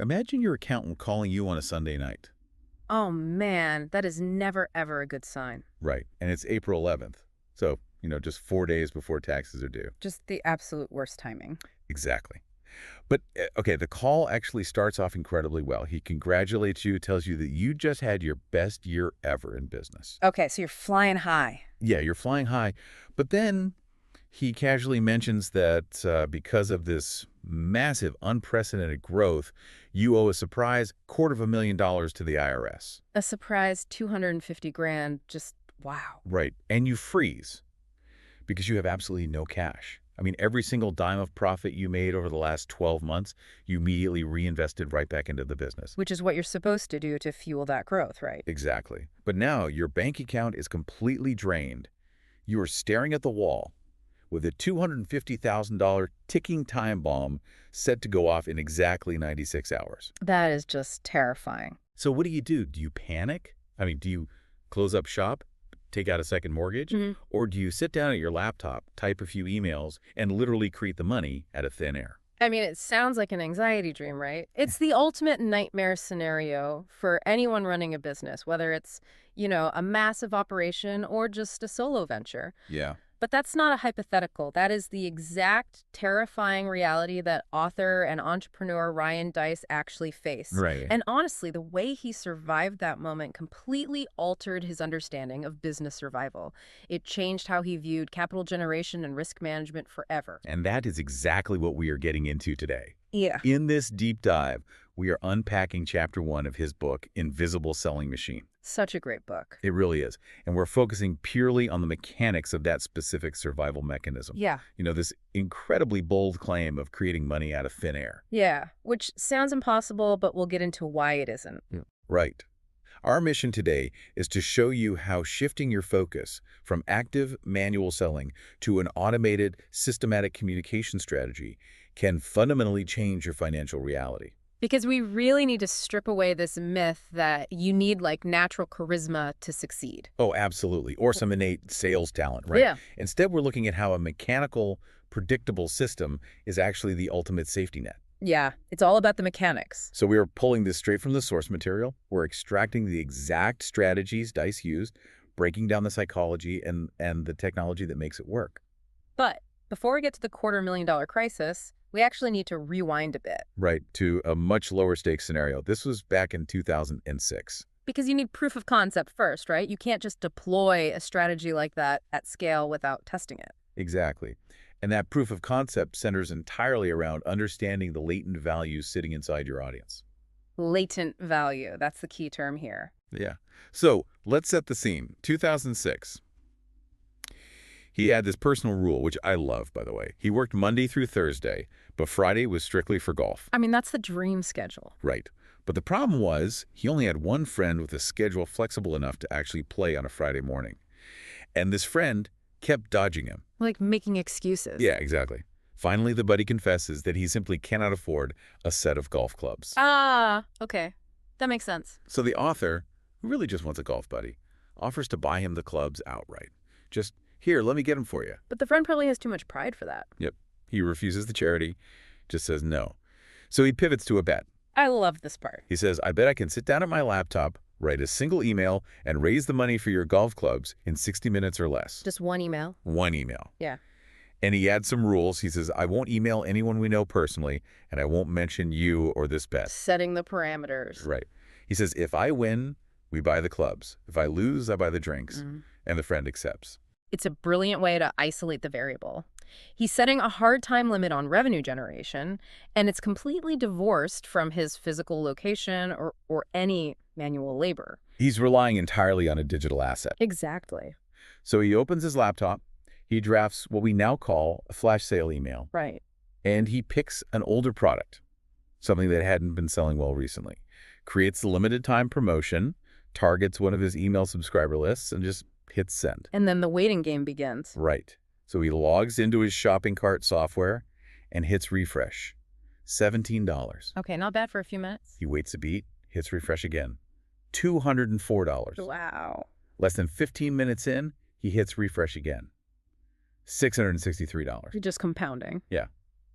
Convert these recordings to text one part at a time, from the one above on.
Imagine your accountant calling you on a Sunday night. Oh man, that is never ever a good sign. Right. And it's April 11th. So, just 4 days before taxes are due. Just the absolute worst timing. Exactly. But, okay, the call actually starts off incredibly well. He congratulates you, tells you that you just had your best year ever in business. Okay, so you're flying high. Yeah, you're flying high. But then he casually mentions that because of this massive, unprecedented growth, you owe a surprise $250,000 to the IRS. A surprise 250 grand, just wow. Right. And you freeze because you have absolutely no cash. I mean, every single dime of profit you made over the last 12 months, you immediately reinvested right back into the business. Which is what you're supposed to do to fuel that growth, right? Exactly. But now your bank account is completely drained. You are staring at the wall with a $250,000 ticking time bomb set to go off in exactly 96 hours. That is just terrifying. So what do? Do you panic? I mean, do you close up shop, take out a second mortgage? Or do you sit down at your laptop, type a few emails, and literally create the money out of thin air? I mean, it sounds like an anxiety dream, right? It's the ultimate nightmare scenario for anyone running a business, whether it's, a massive operation or just a solo venture. Yeah. But that's not a hypothetical. That is the exact terrifying reality that author and entrepreneur Ryan Deiss actually faced. Right. And honestly, the way he survived that moment completely altered his understanding of business survival. It changed how he viewed capital generation and risk management forever. And that is exactly what we are getting into today. Yeah. In this deep dive, we are unpacking chapter 1 of his book, Invisible Selling Machine. Such a great book. It really is. And we're focusing purely on the mechanics of that specific survival mechanism. Yeah. This incredibly bold claim of creating money out of thin air. Yeah, which sounds impossible, but we'll get into why it isn't. Right. Our mission today is to show you how shifting your focus from active manual selling to an automated systematic communication strategy can fundamentally change your financial reality. Because we really need to strip away this myth that you need natural charisma to succeed. Oh, absolutely. Or some innate sales talent, right? Yeah. Instead, we're looking at how a mechanical, predictable system is actually the ultimate safety net. Yeah, it's all about the mechanics. So we are pulling this straight from the source material. We're extracting the exact strategies Deiss used, breaking down the psychology and the technology that makes it work. But before we get to the $250,000 crisis, we actually need to rewind a bit. Right, to a much lower stakes scenario. This was back in 2006. Because you need proof of concept first, right? You can't just deploy a strategy like that at scale without testing it. Exactly. And that proof of concept centers entirely around understanding the latent values sitting inside your audience. Latent value, that's the key term here. Yeah. So let's set the scene. 2006. He had this personal rule, which I love, by the way. He worked Monday through Thursday, but Friday was strictly for golf. I mean, that's the dream schedule. Right. But the problem was he only had one friend with a schedule flexible enough to actually play on a Friday morning. And this friend kept dodging him. Like making excuses. Yeah, exactly. Finally, the buddy confesses that he simply cannot afford a set of golf clubs. Ah, okay. That makes sense. So the author, who really just wants a golf buddy, offers to buy him the clubs outright. Just, here, let me get them for you. But the friend probably has too much pride for that. Yep. He refuses the charity, just says no. So he pivots to a bet. I love this part. He says, I bet I can sit down at my laptop, write a single email, and raise the money for your golf clubs in 60 minutes or less. Just one email? One email. Yeah. And he adds some rules. He says, I won't email anyone we know personally, and I won't mention you or this bet. Setting the parameters. Right. He says, if I win, we buy the clubs. If I lose, I buy the drinks. And the friend accepts. It's a brilliant way to isolate the variable. He's setting a hard time limit on revenue generation, and it's completely divorced from his physical location or any manual labor. He's relying entirely on a digital asset. Exactly. So he opens his laptop. He drafts what we now call a flash sale email. Right. And he picks an older product, something that hadn't been selling well recently, creates the limited time promotion, targets one of his email subscriber lists, and just hits send. And then the waiting game begins. Right. So he logs into his shopping cart software and hits refresh. $17. Okay, not bad for a few minutes. He waits a beat, hits refresh again. $204. Wow. Less than 15 minutes in, he hits refresh again. $663. You're just compounding. Yeah.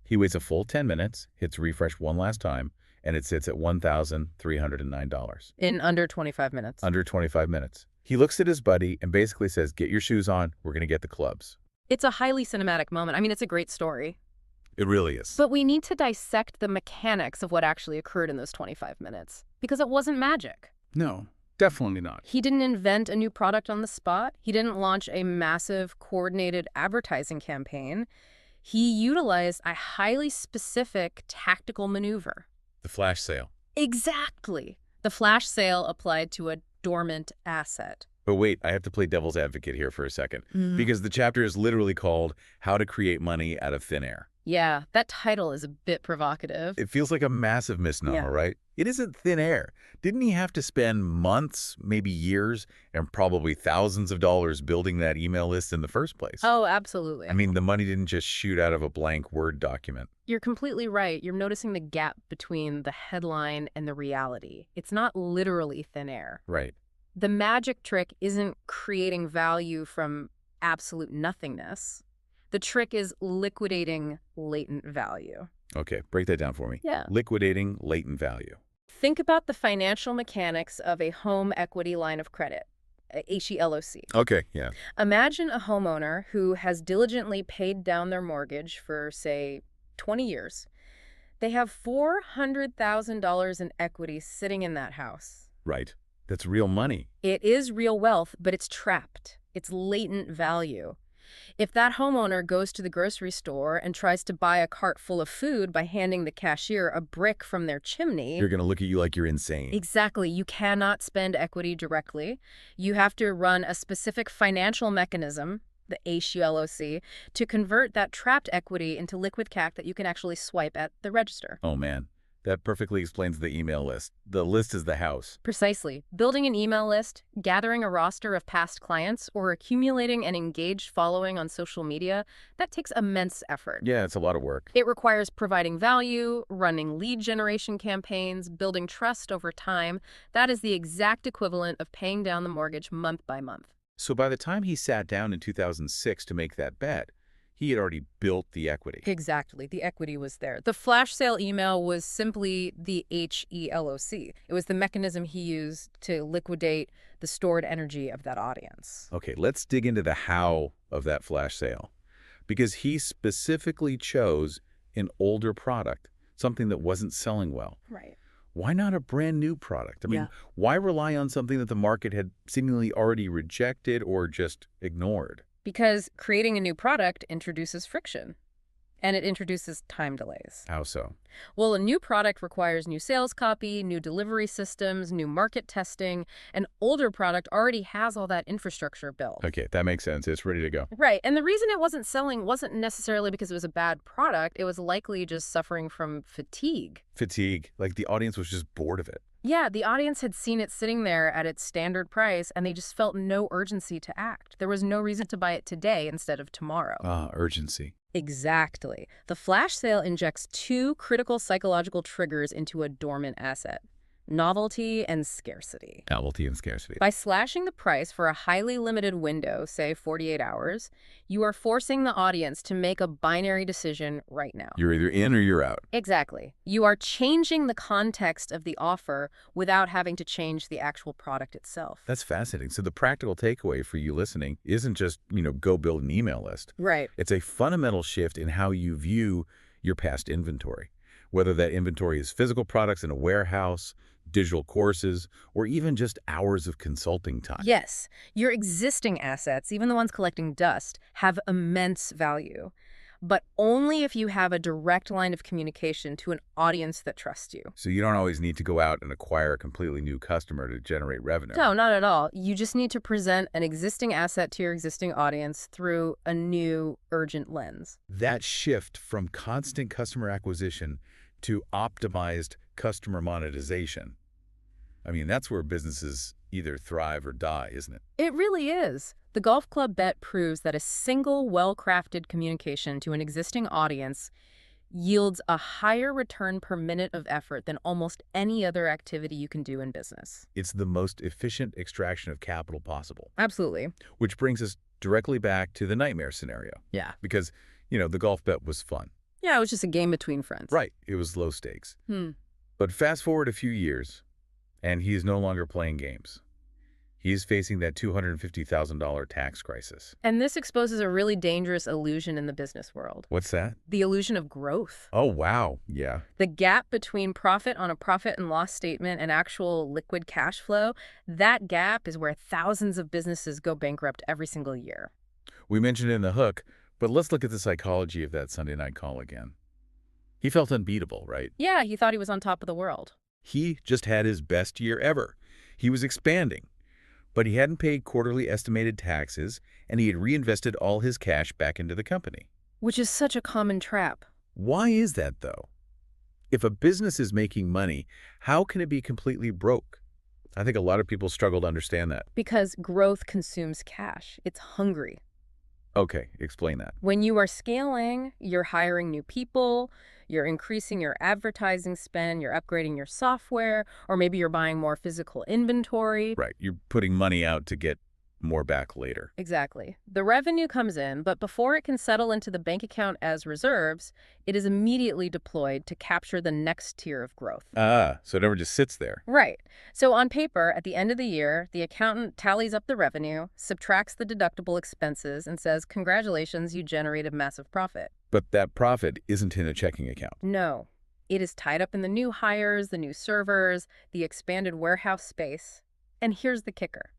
He waits a full 10 minutes, hits refresh one last time, and it sits at $1,309. In under 25 minutes. Under 25 minutes. He looks at his buddy and basically says, get your shoes on, we're going to get the clubs. It's a highly cinematic moment. I mean, it's a great story. It really is. But we need to dissect the mechanics of what actually occurred in those 25 minutes, because it wasn't magic. No, definitely not. He didn't invent a new product on the spot. He didn't launch a massive coordinated advertising campaign. He utilized a highly specific tactical maneuver. The flash sale. Exactly. The flash sale applied to a dormant asset. But wait, I have to play devil's advocate here for a second, because the chapter is literally called How to Create Money Out of Thin Air. Yeah, that title is a bit provocative. It feels like a massive misnomer, right? It isn't thin air. Didn't he have to spend months, maybe years, and probably thousands of dollars building that email list in the first place? Oh, absolutely. I mean, the money didn't just shoot out of a blank Word document. You're completely right. You're noticing the gap between the headline and the reality. It's not literally thin air. Right. The magic trick isn't creating value from absolute nothingness. The trick is liquidating latent value. Okay, break that down for me. Yeah. Liquidating latent value. Think about the financial mechanics of a home equity line of credit, HELOC. Okay, yeah. Imagine a homeowner who has diligently paid down their mortgage for, say, 20 years. They have $400,000 in equity sitting in that house. Right. That's real money. It is real wealth, but it's trapped. It's latent value. If that homeowner goes to the grocery store and tries to buy a cart full of food by handing the cashier a brick from their chimney... They're going to look at you like you're insane. Exactly. You cannot spend equity directly. You have to run a specific financial mechanism, the HELOC, to convert that trapped equity into liquid cash that you can actually swipe at the register. Oh, man. That perfectly explains the email list. The list is the house. Precisely. Building an email list, gathering a roster of past clients, or accumulating an engaged following on social media, that takes immense effort. Yeah, it's a lot of work. It requires providing value, running lead generation campaigns, building trust over time. That is the exact equivalent of paying down the mortgage month by month. So by the time he sat down in 2006 to make that bet, he had already built the equity. Exactly. The equity was there. The flash sale email was simply the HELOC. It was the mechanism he used to liquidate the stored energy of that audience. Okay, let's dig into the how of that flash sale. Because he specifically chose an older product, something that wasn't selling well. Right. Why not a brand new product? I mean, why rely on something that the market had seemingly already rejected or just ignored? Because creating a new product introduces friction, and it introduces time delays. How so? Well, a new product requires new sales copy, new delivery systems, new market testing. An older product already has all that infrastructure built. Okay, that makes sense. It's ready to go. Right, and the reason it wasn't selling wasn't necessarily because it was a bad product. It was likely just suffering from fatigue. Fatigue, like the audience was just bored of it. Yeah, the audience had seen it sitting there at its standard price, and they just felt no urgency to act. There was no reason to buy it today instead of tomorrow. Urgency. Exactly. The flash sale injects two critical psychological triggers into a dormant asset: novelty and scarcity. Novelty and scarcity. By slashing the price for a highly limited window, say 48 hours, you are forcing the audience to make a binary decision right now. You're either in or you're out. Exactly. You are changing the context of the offer without having to change the actual product itself. That's fascinating. So the practical takeaway for you listening isn't just, go build an email list. Right. It's a fundamental shift in how you view your past inventory, whether that inventory is physical products in a warehouse, digital courses, or even just hours of consulting time. Yes, your existing assets, even the ones collecting dust, have immense value, but only if you have a direct line of communication to an audience that trusts you. So you don't always need to go out and acquire a completely new customer to generate revenue. No, not at all. You just need to present an existing asset to your existing audience through a new, urgent lens. That shift from constant customer acquisition to optimized customer monetization, I mean, that's where businesses either thrive or die, isn't it? It really is. The golf club bet proves that a single well-crafted communication to an existing audience yields a higher return per minute of effort than almost any other activity you can do in business. It's the most efficient extraction of capital possible. Absolutely. Which brings us directly back to the nightmare scenario. Yeah. Because, the golf bet was fun. Yeah, it was just a game between friends. Right. It was low stakes. But fast forward a few years, and he is no longer playing games. He is facing that $250,000 tax crisis. And this exposes a really dangerous illusion in the business world. What's that? The illusion of growth. Oh, wow. Yeah. The gap between profit on a profit and loss statement and actual liquid cash flow, that gap is where thousands of businesses go bankrupt every single year. We mentioned it in the hook, but let's look at the psychology of that Sunday night call again. He felt unbeatable, right? Yeah, he thought he was on top of the world. He just had his best year ever. He was expanding. But he hadn't paid quarterly estimated taxes, and he had reinvested all his cash back into the company. Which is such a common trap. Why is that, though? If a business is making money, how can it be completely broke? I think a lot of people struggle to understand that. Because growth consumes cash. It's hungry. Okay, explain that. When you are scaling, you're hiring new people, you're increasing your advertising spend, you're upgrading your software, or maybe you're buying more physical inventory. Right, you're putting money out to get more back later. Exactly. The revenue comes in, but before it can settle into the bank account as reserves, it is immediately deployed to capture the next tier of growth. Ah, so it never just sits there. Right. So on paper, at the end of the year, the accountant tallies up the revenue, subtracts the deductible expenses, and says, "Congratulations, you generated massive profit." But that profit isn't in a checking account. No. It is tied up in the new hires, the new servers, the expanded warehouse space. And here's the kicker.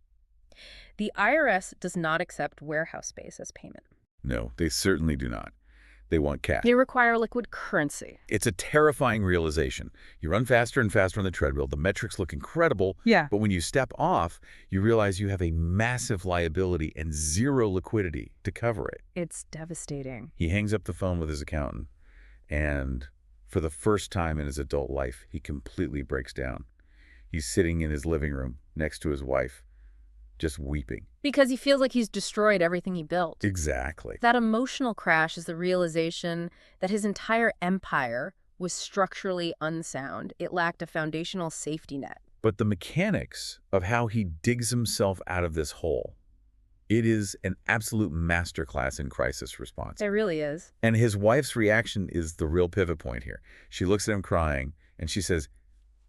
The IRS does not accept warehouse space as payment. No, they certainly do not. They want cash. They require liquid currency. It's a terrifying realization. You run faster and faster on the treadmill. The metrics look incredible. Yeah. But when you step off, you realize you have a massive liability and zero liquidity to cover it. It's devastating. He hangs up the phone with his accountant, and for the first time in his adult life, he completely breaks down. He's sitting in his living room next to his wife, just weeping. Because he feels like he's destroyed everything he built. Exactly. That emotional crash is the realization that his entire empire was structurally unsound. It lacked a foundational safety net. But the mechanics of how he digs himself out of this hole, it is an absolute masterclass in crisis response. It really is. And his wife's reaction is the real pivot point here. She looks at him crying, and she says,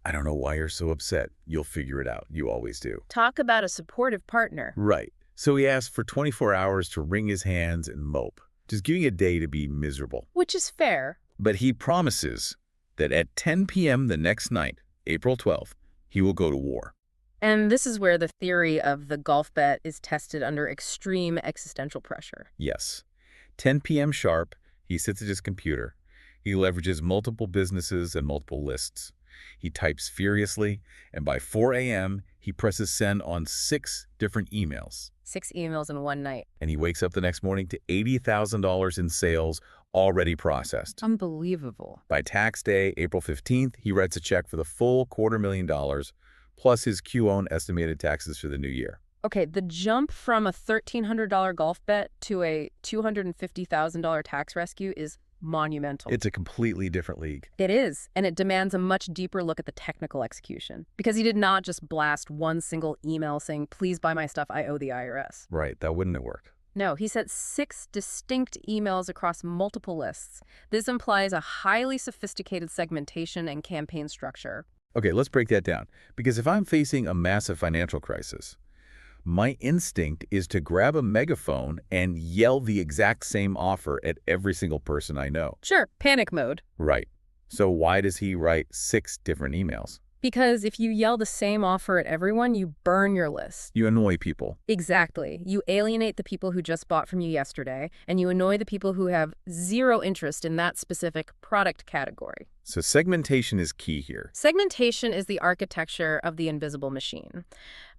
"I don't know why you're so upset. You'll figure it out. You always do." Talk about a supportive partner. Right. So he asks for 24 hours to wring his hands and mope, just giving a day to be miserable. Which is fair. But he promises that at 10 p.m. the next night, April 12th, he will go to war. And this is where the theory of the golf bet is tested under extreme existential pressure. Yes. 10 p.m. sharp, he sits at his computer. He leverages multiple businesses and multiple lists. He types furiously, and by 4 a.m., he presses send on 6 different emails. 6 emails in one night. And he wakes up the next morning to $80,000 in sales already processed. Unbelievable. By tax day, April 15th, he writes a check for the full $250,000, plus his Q-own estimated taxes for the new year. Okay, the jump from a $1,300 golf bet to a $250,000 tax rescue is monumental. It's a completely different league. It is, and it demands a much deeper look at the technical execution. Because he did not just blast one single email saying, "Please buy my stuff, I owe the IRS." Right, that wouldn't have worked. No, he sent 6 distinct emails across multiple lists. This implies a highly sophisticated segmentation and campaign structure. Okay, let's break that down. Because if I'm facing a massive financial crisis, my instinct is to grab a megaphone and yell the exact same offer at every single person I know. Sure, panic mode. Right. So why does he write 6 different emails? Because if you yell the same offer at everyone, you burn your list. You annoy people. Exactly. You alienate the people who just bought from you yesterday, and you annoy the people who have zero interest in that specific product category. So segmentation is key here. Segmentation is the architecture of the invisible machine.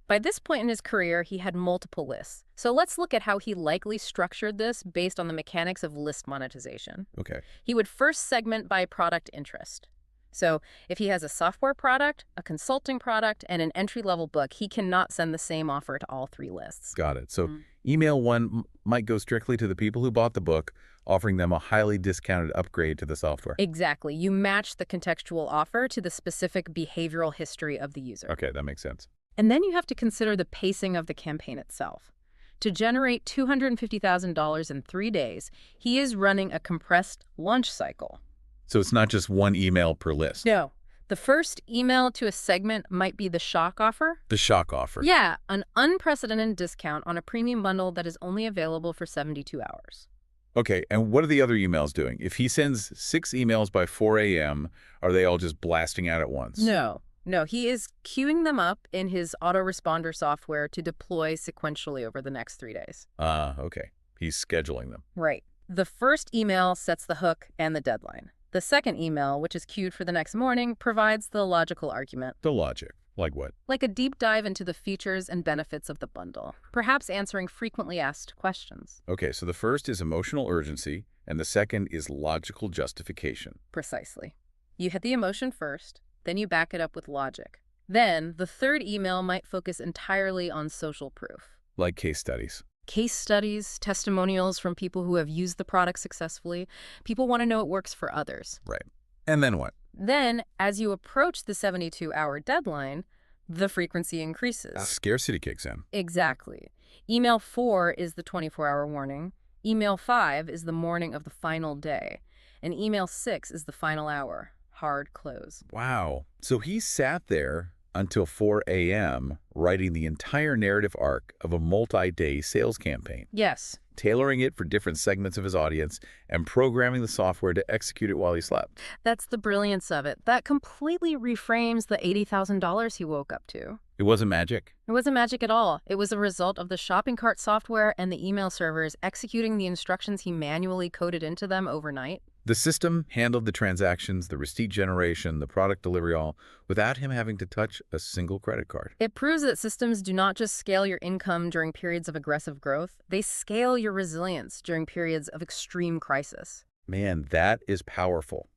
By this point in his career, he had multiple lists. So let's look at how he likely structured this based on the mechanics of list monetization. Okay. He would first segment by product interest. So if he has a software product, a consulting product, and an entry-level book, he cannot send the same offer to all 3 lists. Got it. So email 1 might go strictly to the people who bought the book, offering them a highly discounted upgrade to the software. Exactly. You match the contextual offer to the specific behavioral history of the user. Okay, that makes sense. And then you have to consider the pacing of the campaign itself. To generate $250,000 in 3 days, he is running a compressed launch cycle. So it's not just 1 email per list. No. The first email to a segment might be the shock offer. The shock offer. Yeah, an unprecedented discount on a premium bundle that is only available for 72 hours. Okay, and what are the other emails doing? If he sends 6 emails by 4 a.m., are they all just blasting out at once? No, he is queuing them up in his autoresponder software to deploy sequentially over the next 3 days. Okay. He's scheduling them. Right. The first email sets the hook and the deadline. The second email, which is queued for the next morning, provides the logical argument. The logic. Like what? Like a deep dive into the features and benefits of the bundle, perhaps answering frequently asked questions. Okay, so the first is emotional urgency, and the second is logical justification. Precisely. You hit the emotion first, then you back it up with logic. Then, the third email might focus entirely on social proof. Like case studies. Case studies, testimonials from people who have used the product successfully. People want to know it works for others. Right. And then what? Then, as you approach the 72-hour deadline, the frequency increases. Scarcity kicks in. Exactly. Email 4 is the 24-hour warning. Email 5 is the morning of the final day. And email 6 is the final hour. Hard close. Wow. So he sat there until 4 a.m. writing the entire narrative arc of a multi-day sales campaign. Yes. Tailoring it for different segments of his audience and programming the software to execute it while he slept. That's the brilliance of it. That completely reframes the $80,000 he woke up to. It wasn't magic. It wasn't magic at all. It was a result of the shopping cart software and the email servers executing the instructions he manually coded into them overnight. The system handled the transactions, the receipt generation, the product delivery, all without him having to touch a single credit card. It proves that systems do not just scale your income during periods of aggressive growth, they scale your resilience during periods of extreme crisis. Man, that is powerful.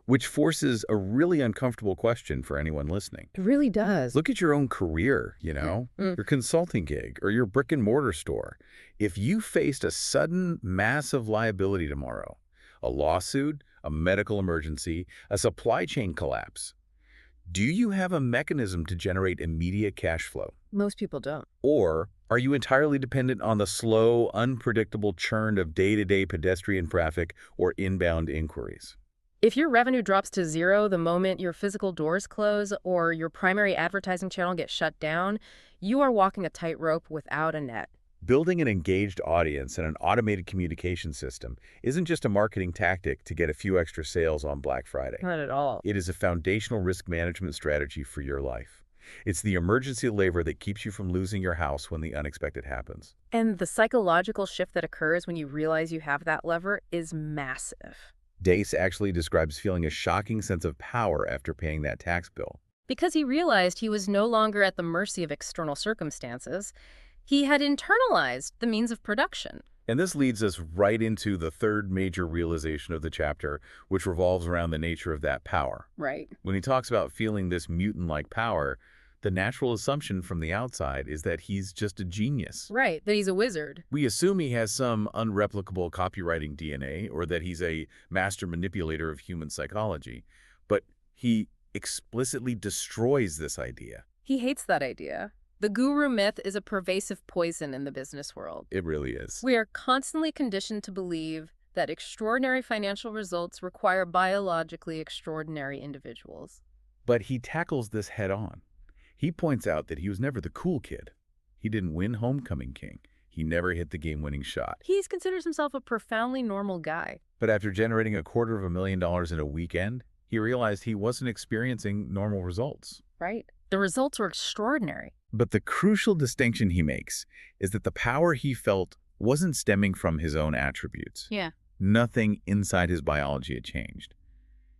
Which forces a really uncomfortable question for anyone listening. It really does. Look at your own career, your consulting gig or your brick and mortar store. If you faced a sudden massive liability tomorrow, a lawsuit, a medical emergency, a supply chain collapse, do you have a mechanism to generate immediate cash flow? Most people don't. Or are you entirely dependent on the slow, unpredictable churn of day-to-day pedestrian traffic or inbound inquiries? If your revenue drops to zero the moment your physical doors close or your primary advertising channel gets shut down, you are walking a tightrope without a net. Building an engaged audience and an automated communication system isn't just a marketing tactic to get a few extra sales on Black Friday. Not at all. It is a foundational risk management strategy for your life. It's the emergency lever that keeps you from losing your house when the unexpected happens. And the psychological shift that occurs when you realize you have that lever is massive. Deiss actually describes feeling a shocking sense of power after paying that tax bill. Because he realized he was no longer at the mercy of external circumstances, he had internalized the means of production. And this leads us right into the third major realization of the chapter, which revolves around the nature of that power. Right. When he talks about feeling this mutant-like power, the natural assumption from the outside is that he's just a genius. Right, that he's a wizard. We assume he has some unreplicable copywriting DNA or that he's a master manipulator of human psychology. But he explicitly destroys this idea. He hates that idea. The guru myth is a pervasive poison in the business world. It really is. We are constantly conditioned to believe that extraordinary financial results require biologically extraordinary individuals. But he tackles this head on. He points out that he was never the cool kid. He didn't win Homecoming King. He never hit the game-winning shot. He considers himself a profoundly normal guy. But after generating $250,000 in a weekend, he realized he wasn't experiencing normal results. Right. The results were extraordinary. But the crucial distinction he makes is that the power he felt wasn't stemming from his own attributes. Yeah. Nothing inside his biology had changed.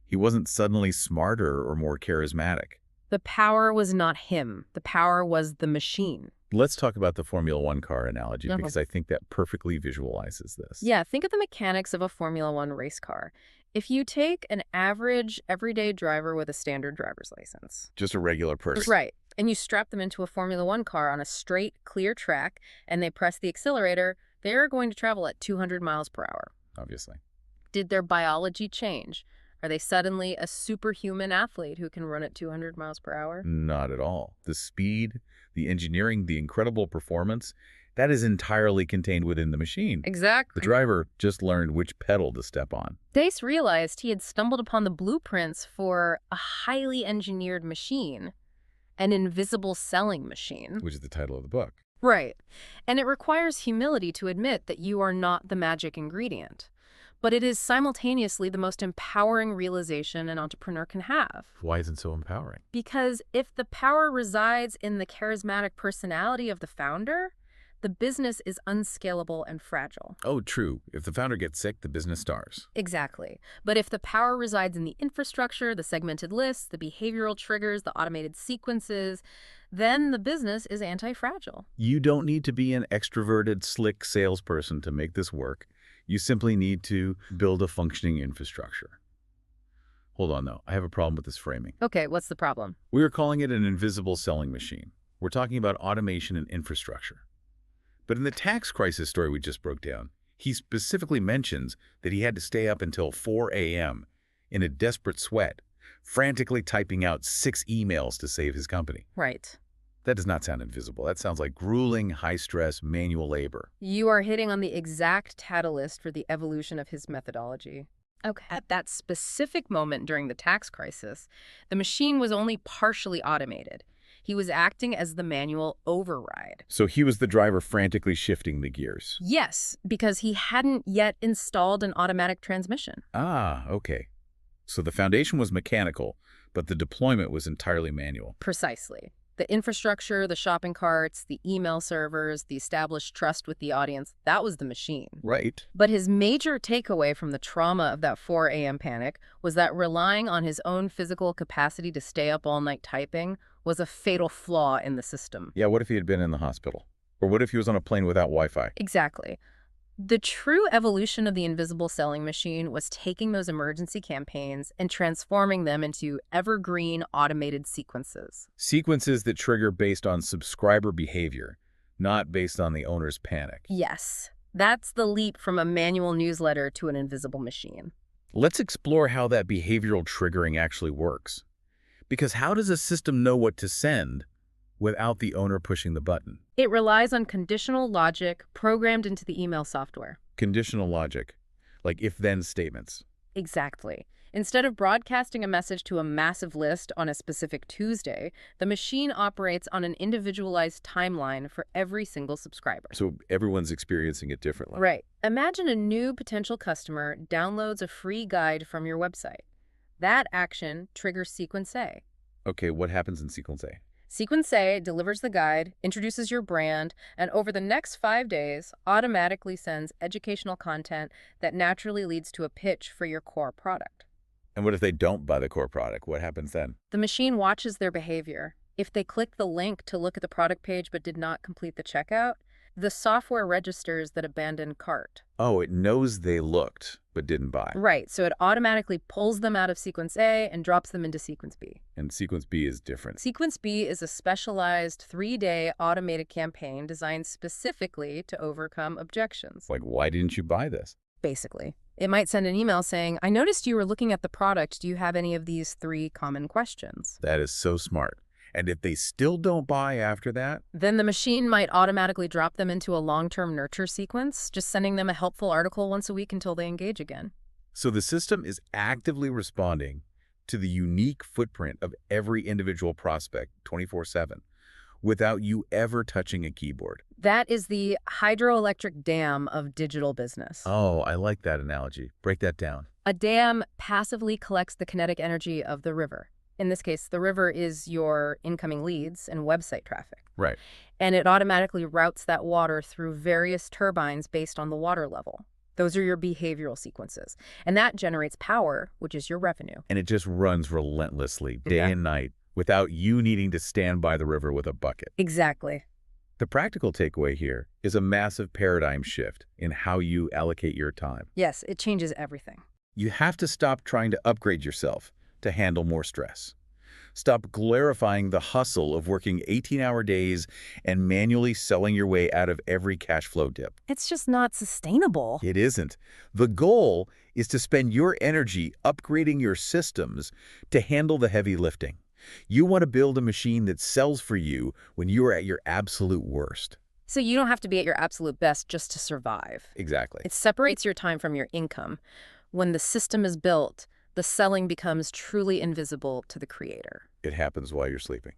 He wasn't suddenly smarter or more charismatic. The power was not him. The power was the machine. Let's talk about the Formula One car analogy because I think that perfectly visualizes this. Yeah, think of the mechanics of a Formula One race car. If you take an average, everyday driver with a standard driver's license. Just a regular person. Right. And you strap them into a Formula One car on a straight, clear track, and they press the accelerator, they're going to travel at 200 miles per hour. Obviously. Did their biology change? Are they suddenly a superhuman athlete who can run at 200 miles per hour? Not at all. The speed, the engineering, the incredible performance, That is entirely contained within the machine. The Exactly. driver just learned which pedal to step on. Deiss realized he had stumbled upon the blueprints for a highly engineered machine, an invisible selling machine. Which is the title of the book. Right. And it requires humility to admit that you are not the magic ingredient. But it is simultaneously the most empowering realization an entrepreneur can have. Why isn't it so empowering? Because if the power resides in the charismatic personality of the founder, the business is unscalable and fragile. Oh, true. If the founder gets sick, the business stars. Exactly. But if the power resides in the infrastructure, the segmented lists, the behavioral triggers, the automated sequences, then the business is anti-fragile. You don't need to be an extroverted, slick salesperson to make this work. You simply need to build a functioning infrastructure. Hold on, though. I have a problem with this framing. Okay, what's the problem? We are calling it an invisible selling machine. We're talking about automation and infrastructure. But in the tax crisis story we just broke down, he specifically mentions that he had to stay up until 4 a.m. in a desperate sweat, frantically typing out 6 emails to save his company. Right. That does not sound invisible. That sounds like grueling, high-stress manual labor. You are hitting on the exact catalyst for the evolution of his methodology. Okay. At that specific moment during the tax crisis, the machine was only partially automated. He was acting as the manual override. So he was the driver frantically shifting the gears. Yes, because he hadn't yet installed an automatic transmission. Ah, okay. So the foundation was mechanical, but the deployment was entirely manual. Precisely. The infrastructure, the shopping carts, the email servers, the established trust with the audience, that was the machine. Right. But his major takeaway from the trauma of that 4 a.m. panic was that relying on his own physical capacity to stay up all night typing was a fatal flaw in the system. Yeah, what if he had been in the hospital? Or what if he was on a plane without Wi-Fi? Exactly. The true evolution of the invisible selling machine was taking those emergency campaigns and transforming them into evergreen automated sequences. Sequences that trigger based on subscriber behavior, not based on the owner's panic. Yes, that's the leap from a manual newsletter to an invisible machine. Let's explore how that behavioral triggering actually works. Because how does a system know what to send without the owner pushing the button? It relies on conditional logic programmed into the email software. Conditional logic, like if-then statements. Exactly. Instead of broadcasting a message to a massive list on a specific Tuesday, the machine operates on an individualized timeline for every single subscriber. So everyone's experiencing it differently. Right. Imagine a new potential customer downloads a free guide from your website. That action triggers Sequence A. Okay, what happens in Sequence A? Sequence A delivers the guide, introduces your brand, and over the next 5 days, automatically sends educational content that naturally leads to a pitch for your core product. And what if they don't buy the core product? What happens then? The machine watches their behavior. If they click the link to look at the product page but did not complete the checkout, the software registers that abandoned cart. Oh, it knows they looked but didn't buy. Right, so it automatically pulls them out of Sequence A and drops them into Sequence B. And Sequence B is different. Sequence B is a specialized 3-day automated campaign designed specifically to overcome objections. Like, why didn't you buy this? Basically. It might send an email saying, I noticed you were looking at the product. Do you have any of these 3 common questions? That is so smart. And if they still don't buy after that? Then the machine might automatically drop them into a long-term nurture sequence, just sending them a helpful article once a week until they engage again. So the system is actively responding to the unique footprint of every individual prospect 24/7 without you ever touching a keyboard. That is the hydroelectric dam of digital business. Oh, I like that analogy. Break that down. A dam passively collects the kinetic energy of the river. In this case, the river is your incoming leads and website traffic. Right. And it automatically routes that water through various turbines based on the water level. Those are your behavioral sequences. And that generates power, which is your revenue. And it just runs relentlessly, day and night, without you needing to stand by the river with a bucket. Exactly. The practical takeaway here is a massive paradigm shift in how you allocate your time. Yes, it changes everything. You have to stop trying to upgrade yourself to handle more stress. Stop glorifying the hustle of working 18-hour days and manually selling your way out of every cash flow dip. It's just not sustainable. It isn't. The goal is to spend your energy upgrading your systems to handle the heavy lifting. You want to build a machine that sells for you when you are at your absolute worst. So you don't have to be at your absolute best just to survive. Exactly. It separates your time from your income. When the system is built, the selling becomes truly invisible to the creator. It happens while you're sleeping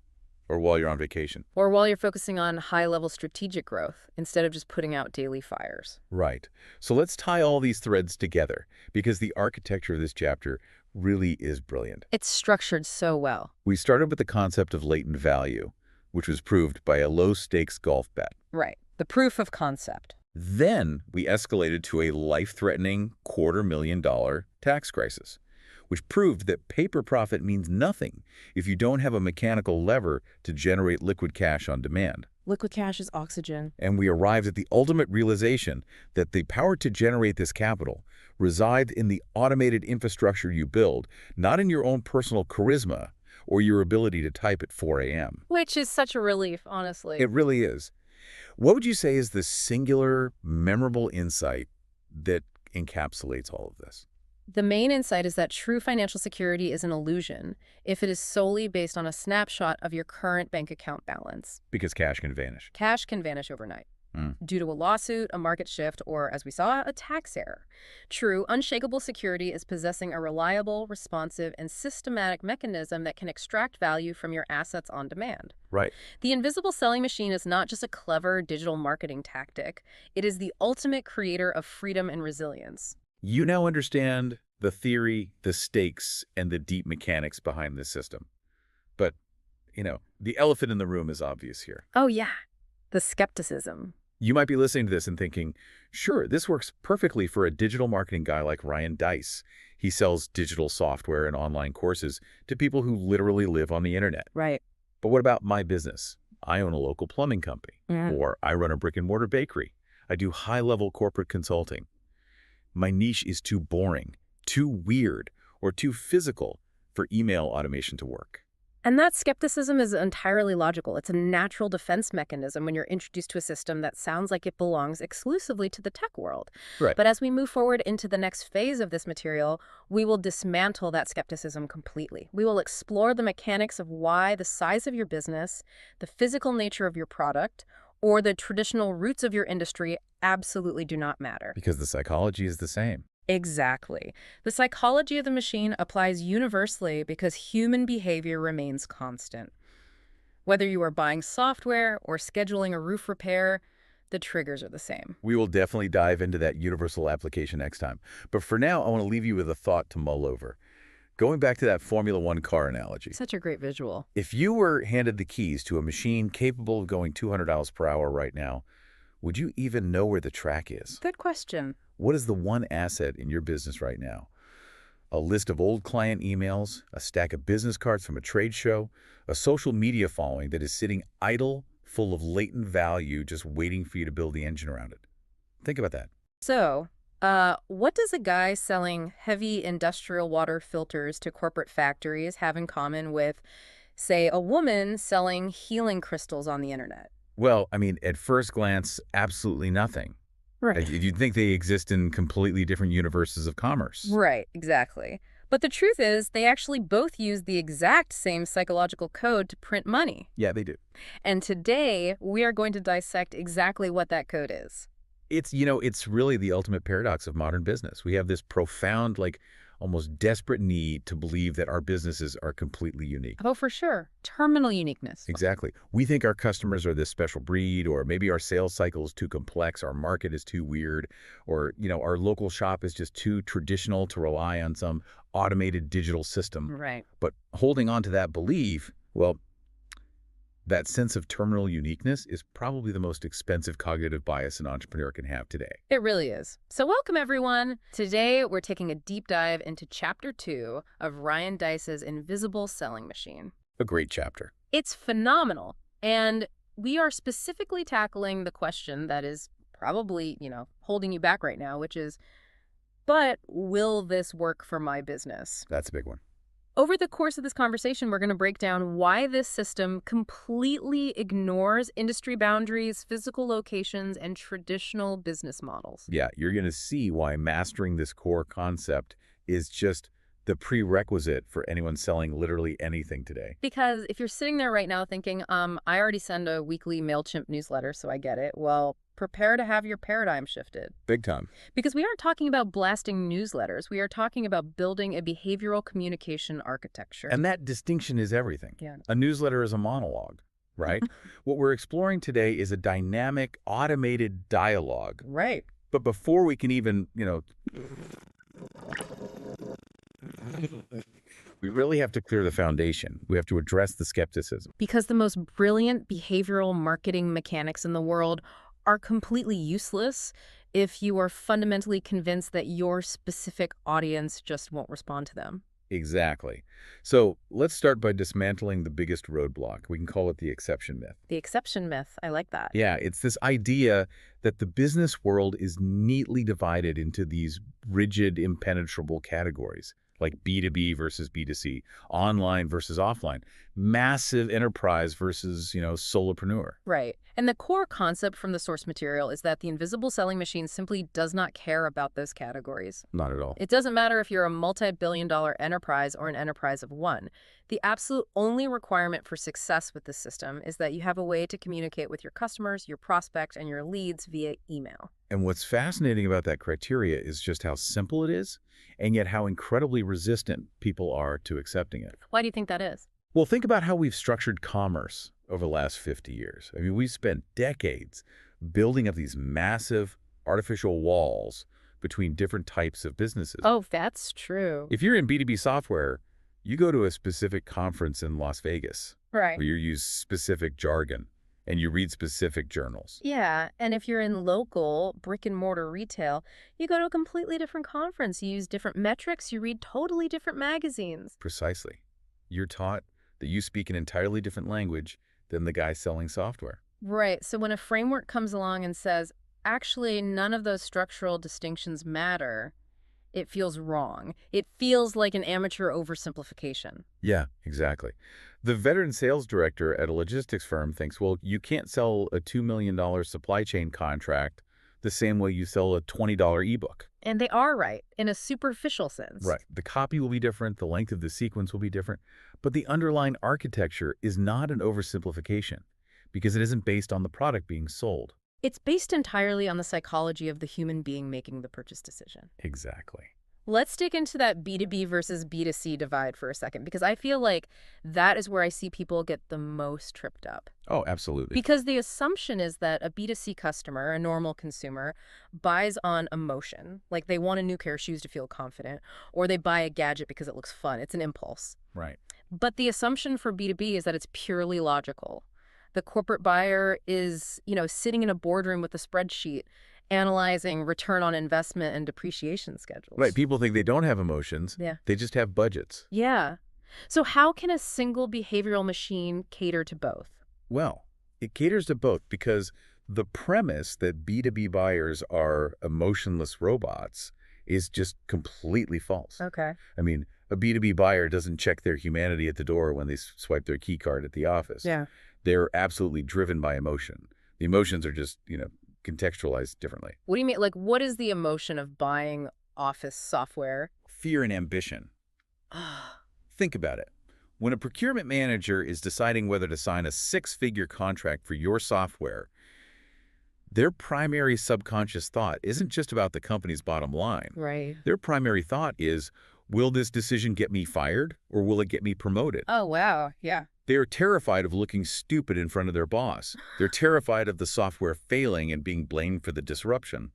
or while you're on vacation. Or while you're focusing on high-level strategic growth instead of just putting out daily fires. Right. So let's tie all these threads together because the architecture of this chapter really is brilliant. It's structured so well. We started with the concept of latent value, which was proved by a low-stakes golf bet. Right. The proof of concept. Then we escalated to a life-threatening $250,000 tax crisis, which proved that paper profit means nothing if you don't have a mechanical lever to generate liquid cash on demand. Liquid cash is oxygen. And we arrived at the ultimate realization that the power to generate this capital resides in the automated infrastructure you build, not in your own personal charisma or your ability to type at 4 a.m. Which is such a relief, honestly. It really is. What would you say is the singular, memorable insight that encapsulates all of this? The main insight is that true financial security is an illusion if it is solely based on a snapshot of your current bank account balance. Because cash can vanish. Cash can vanish overnight due to a lawsuit, a market shift, or, as we saw, a tax error. True, unshakable security is possessing a reliable, responsive, and systematic mechanism that can extract value from your assets on demand. Right. The invisible selling machine is not just a clever digital marketing tactic. It is the ultimate creator of freedom and resilience. You now understand the theory, the stakes, and the deep mechanics behind this system. But, the elephant in the room is obvious here. Oh, yeah. The skepticism. You might be listening to this and thinking, sure, this works perfectly for a digital marketing guy like Ryan Deiss. He sells digital software and online courses to people who literally live on the internet. Right. But what about my business? I own a local plumbing company, Yeah. or I run a brick-and-mortar bakery. I do high-level corporate consulting. My niche is too boring, too weird, or too physical for email automation to work. And that skepticism is entirely logical. It's a natural defense mechanism when you're introduced to a system that sounds like it belongs exclusively to the tech world. Right. But as we move forward into the next phase of this material, we will dismantle that skepticism completely. We will explore the mechanics of why the size of your business, the physical nature of your product, or the traditional roots of your industry absolutely do not matter. Because the psychology is the same. Exactly. The psychology of the machine applies universally because human behavior remains constant. Whether you are buying software or scheduling a roof repair, the triggers are the same. We will definitely dive into that universal application next time. But for now, I want to leave you with a thought to mull over. Going back to that Formula One car analogy. Such a great visual. If you were handed the keys to a machine capable of going 200 miles per hour right now, would you even know where the track is? Good question. What is the one asset in your business right now? A list of old client emails, a stack of business cards from a trade show, a social media following that is sitting idle, full of latent value, just waiting for you to build the engine around it. Think about that. So, what does a guy selling heavy industrial water filters to corporate factories have in common with, say, a woman selling healing crystals on the internet? Well, at first glance, absolutely nothing. Right. You'd think they exist in completely different universes of commerce. Right, exactly. But the truth is, they actually both use the exact same psychological code to print money. Yeah, they do. And today, we are going to dissect exactly what that code is. It's really the ultimate paradox of modern business. We have this profound, almost desperate need to believe that our businesses are completely unique. Oh, for sure. Terminal uniqueness. Exactly. We think our customers are this special breed, or maybe our sales cycle is too complex, our market is too weird, or, our local shop is just too traditional to rely on some automated digital system. Right. But holding on to that belief, well, that sense of terminal uniqueness is probably the most expensive cognitive bias an entrepreneur can have today. It really is. So welcome, everyone. Today, we're taking a deep dive into Chapter 2 of Ryan Deiss's Invisible Selling Machine. A great chapter. It's phenomenal. And we are specifically tackling the question that is probably, holding you back right now, which is, but will this work for my business? That's a big one. Over the course of this conversation, we're going to break down why this system completely ignores industry boundaries, physical locations, and traditional business models. Yeah, you're going to see why mastering this core concept is just the prerequisite for anyone selling literally anything today. Because if you're sitting there right now thinking, I already send a weekly MailChimp newsletter, so I get it. Well, prepare to have your paradigm shifted. Big time. Because we aren't talking about blasting newsletters. We are talking about building a behavioral communication architecture. And that distinction is everything. Yeah. A newsletter is a monologue, right? What we're exploring today is a dynamic, automated dialogue. Right. But before we can even, we really have to clear the foundation. We have to address the skepticism. Because the most brilliant behavioral marketing mechanics in the world are completely useless if you are fundamentally convinced that your specific audience just won't respond to them. Exactly. So let's start by dismantling the biggest roadblock. We can call it the exception myth. The exception myth, I like that. Yeah, it's this idea that the business world is neatly divided into these rigid, impenetrable categories, like B2B versus B2C, online versus offline, massive enterprise versus, solopreneur. Right. And the core concept from the source material is that the invisible selling machine simply does not care about those categories. Not at all. It doesn't matter if you're a multi-billion-dollar enterprise or an enterprise of one. The absolute only requirement for success with this system is that you have a way to communicate with your customers, your prospects, and your leads via email. And what's fascinating about that criteria is just how simple it is, and yet how incredibly resistant people are to accepting it. Why do you think that is? Well, think about how we've structured commerce over the last 50 years. I mean, we've spent decades building up these massive artificial walls between different types of businesses. Oh, that's true. If you're in B2B software, you go to a specific conference in Las Vegas, Right. where you use specific jargon and you read specific journals. Yeah, and if you're in local brick and mortar retail, you go to a completely different conference. You use different metrics. You read totally different magazines. Precisely. You're taught that you speak an entirely different language than the guy selling software. Right. So when a framework comes along and says, actually, none of those structural distinctions matter, it feels wrong. It feels like an amateur oversimplification. Yeah, exactly. The veteran sales director at a logistics firm thinks, well, you can't sell a $2 million supply chain contract the same way you sell a $20 ebook. And they are right, in a superficial sense. Right. The copy will be different, the length of the sequence will be different, but the underlying architecture is not an oversimplification because it isn't based on the product being sold. It's based entirely on the psychology of the human being making the purchase decision. Exactly. Let's dig into that B2B versus B2C divide for a second, because I feel like that is where I see people get the most tripped up. Oh, absolutely. Because the assumption is that a B2C customer, a normal consumer, buys on emotion. Like they want a new pair of shoes to feel confident, or they buy a gadget because it looks fun. It's an impulse. Right. But the assumption for B2B is that it's purely logical. The corporate buyer is, sitting in a boardroom with a spreadsheet, analyzing return on investment and depreciation schedules. Right. People think they don't have emotions. Yeah. They just have budgets. Yeah. So how can a single behavioral machine cater to both? Well, it caters to both because the premise that B2B buyers are emotionless robots is just completely false. Okay. I mean, a B2B buyer doesn't check their humanity at the door when they swipe their key card at the office. Yeah. They're absolutely driven by emotion. The emotions are just, contextualized differently. What do you mean? Like, what is the emotion of buying office software? Fear and ambition. Think about it. When a procurement manager is deciding whether to sign a six-figure contract for your software, their primary subconscious thought isn't just about the company's bottom line. Right. Their primary thought is, will this decision get me fired or will it get me promoted? Oh, wow. Yeah. They're terrified of looking stupid in front of their boss. They're terrified of the software failing and being blamed for the disruption.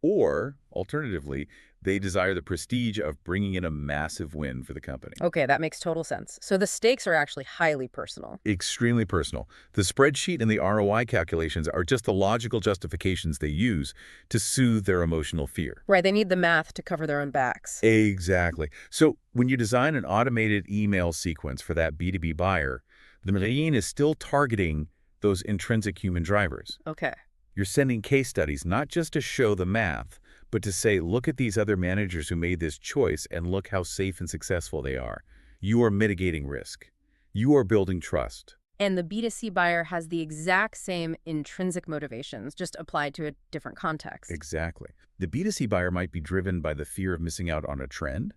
Or, alternatively, they desire the prestige of bringing in a massive win for the company. Okay, that makes total sense. So the stakes are actually highly personal. Extremely personal. The spreadsheet and the ROI calculations are just the logical justifications they use to soothe their emotional fear. Right, they need the math to cover their own backs. Exactly. So when you design an automated email sequence for that B2B buyer, the machine is still targeting those intrinsic human drivers. Okay. You're sending case studies not just to show the math, but to say, look at these other managers who made this choice and look how safe and successful they are. You are mitigating risk. You are building trust. And the B2C buyer has the exact same intrinsic motivations, just applied to a different context. Exactly. The B2C buyer might be driven by the fear of missing out on a trend,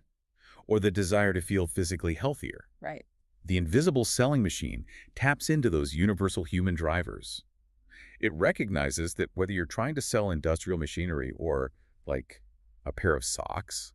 or the desire to feel physically healthier. Right. The invisible selling machine taps into those universal human drivers. It recognizes that whether you're trying to sell industrial machinery or, like, a pair of socks,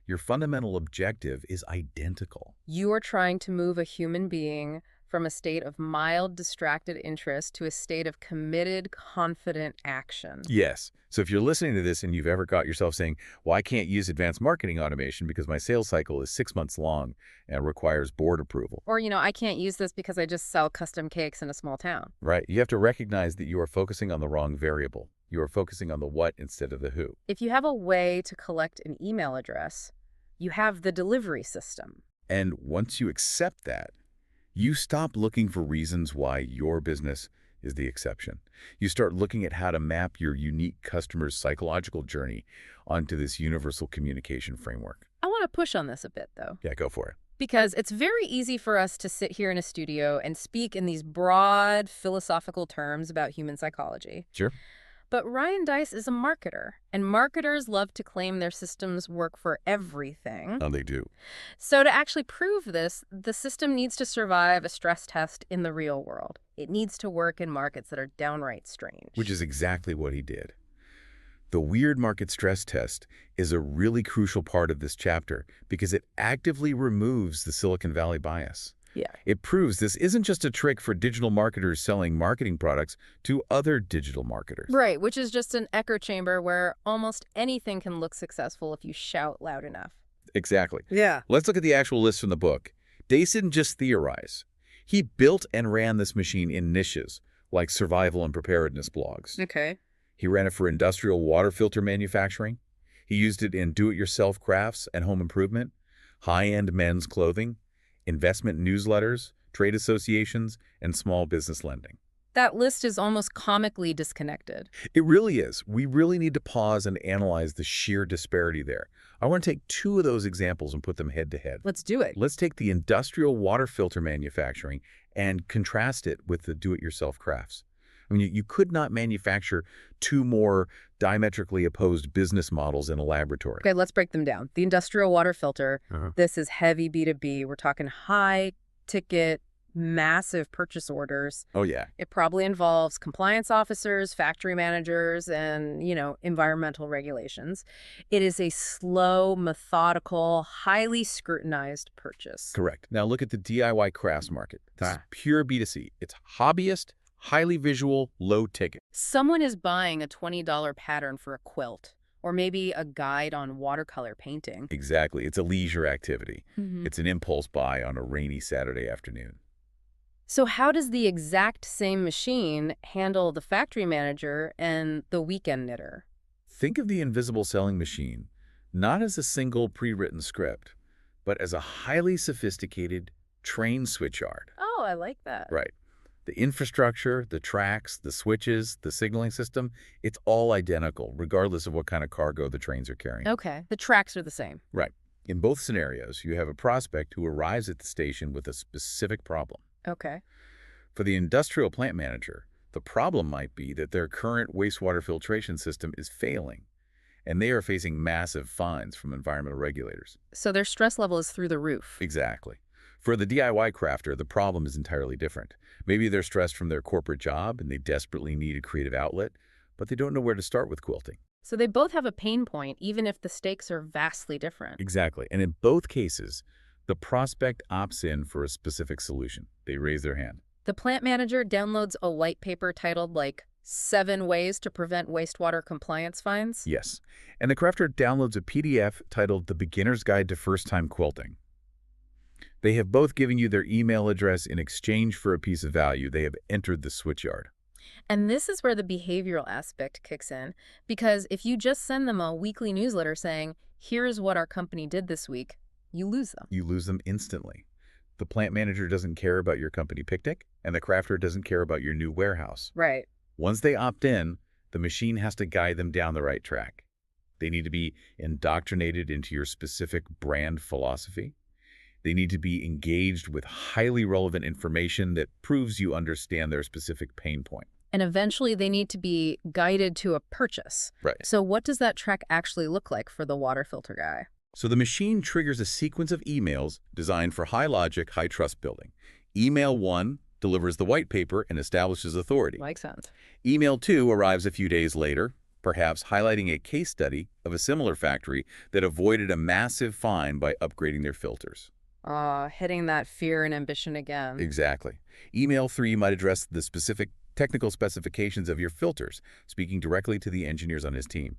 your fundamental objective is identical. You are trying to move a human being from a state of mild, distracted interest to a state of committed, confident action. Yes. So if you're listening to this and you've ever got yourself saying, well, I can't use advanced marketing automation because my sales cycle is 6 months long and requires board approval. Or, I can't use this because I just sell custom cakes in a small town. Right. You have to recognize that you are focusing on the wrong variable. You are focusing on the what instead of the who. If you have a way to collect an email address, you have the delivery system. And once you accept that, you stop looking for reasons why your business is the exception. You start looking at how to map your unique customer's psychological journey onto this universal communication framework. I want to push on this a bit, though. Yeah, go for it. Because it's very easy for us to sit here in a studio and speak in these broad philosophical terms about human psychology. Sure. But Ryan Deiss is a marketer, and marketers love to claim their systems work for everything. Oh, they do. So to actually prove this, the system needs to survive a stress test in the real world. It needs to work in markets that are downright strange. Which is exactly what he did. The weird market stress test is a really crucial part of this chapter because it actively removes the Silicon Valley bias. Yeah. It proves this isn't just a trick for digital marketers selling marketing products to other digital marketers. Right, which is just an echo chamber where almost anything can look successful if you shout loud enough. Exactly. Yeah. Let's look at the actual list from the book. Deiss didn't just theorize. He built and ran this machine in niches, like survival and preparedness blogs. Okay. He ran it for industrial water filter manufacturing. He used it in do-it-yourself crafts and home improvement, high-end men's clothing, investment newsletters, trade associations, and small business lending. That list is almost comically disconnected. It really is. We really need to pause and analyze the sheer disparity there. I want to take 2 of those examples and put them head to head. Let's do it. Let's take the industrial water filter manufacturing and contrast it with the do-it-yourself crafts. I mean, you could not manufacture 2 more diametrically opposed business models in a laboratory. Okay, let's break them down. The industrial water filter, this is heavy B2B. We're talking high ticket, massive purchase orders. Oh, yeah. It probably involves compliance officers, factory managers, and, environmental regulations. It is a slow, methodical, highly scrutinized purchase. Correct. Now look at the DIY crafts market. This is pure B2C. It's hobbyist, highly visual, low ticket. Someone is buying a $20 pattern for a quilt, or maybe a guide on watercolor painting. Exactly. It's a leisure activity. Mm-hmm. It's an impulse buy on a rainy Saturday afternoon. So how does the exact same machine handle the factory manager and the weekend knitter? Think of the invisible selling machine not as a single pre-written script, but as a highly sophisticated trained switchyard. Oh, I like that. Right. The infrastructure, the tracks, the switches, the signaling system, it's all identical, regardless of what kind of cargo the trains are carrying. Okay, the tracks are the same. Right. In both scenarios, you have a prospect who arrives at the station with a specific problem. Okay. For the industrial plant manager, the problem might be that their current wastewater filtration system is failing, and they are facing massive fines from environmental regulators. So their stress level is through the roof. Exactly. For the DIY crafter, the problem is entirely different. Maybe they're stressed from their corporate job and they desperately need a creative outlet, but they don't know where to start with quilting. So they both have a pain point, even if the stakes are vastly different. Exactly. And in both cases, the prospect opts in for a specific solution. They raise their hand. The plant manager downloads a white paper titled, 7 Ways to Prevent Wastewater Compliance Fines? Yes. And the crafter downloads a PDF titled The Beginner's Guide to First-Time Quilting. They have both given you their email address in exchange for a piece of value. They have entered the switchyard. And this is where the behavioral aspect kicks in, because if you just send them a weekly newsletter saying, here's what our company did this week, you lose them. You lose them instantly. The plant manager doesn't care about your company picnic, and the crafter doesn't care about your new warehouse. Right. Once they opt in, the machine has to guide them down the right track. They need to be indoctrinated into your specific brand philosophy. They need to be engaged with highly relevant information that proves you understand their specific pain point. And eventually they need to be guided to a purchase. Right. So what does that track actually look like for the water filter guy? So the machine triggers a sequence of emails designed for high logic, high trust building. Email 1 delivers the white paper and establishes authority. Makes sense. Email 2 arrives a few days later, perhaps highlighting a case study of a similar factory that avoided a massive fine by upgrading their filters. Hitting that fear and ambition again. Exactly. Email 3 might address the specific technical specifications of your filters, speaking directly to the engineers on his team.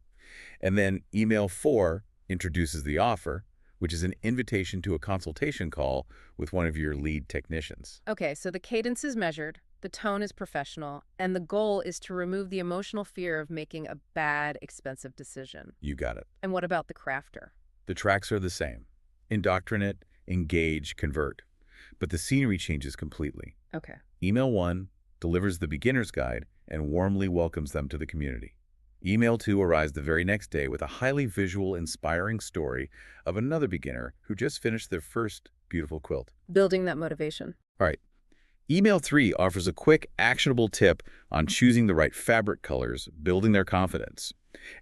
And then email 4 introduces the offer, which is an invitation to a consultation call with one of your lead technicians. Okay, so the cadence is measured, the tone is professional, and the goal is to remove the emotional fear of making a bad, expensive decision. You got it. And what about the crafter? The tracks are the same. Indoctrinate, engage, convert. But the scenery changes completely. Okay. Email 1 delivers the beginner's guide and warmly welcomes them to the community. Email 2 arrives the very next day with a highly visual, inspiring story of another beginner who just finished their first beautiful quilt. Building that motivation. All right. Email 3 offers a quick, actionable tip on choosing the right fabric colors, building their confidence.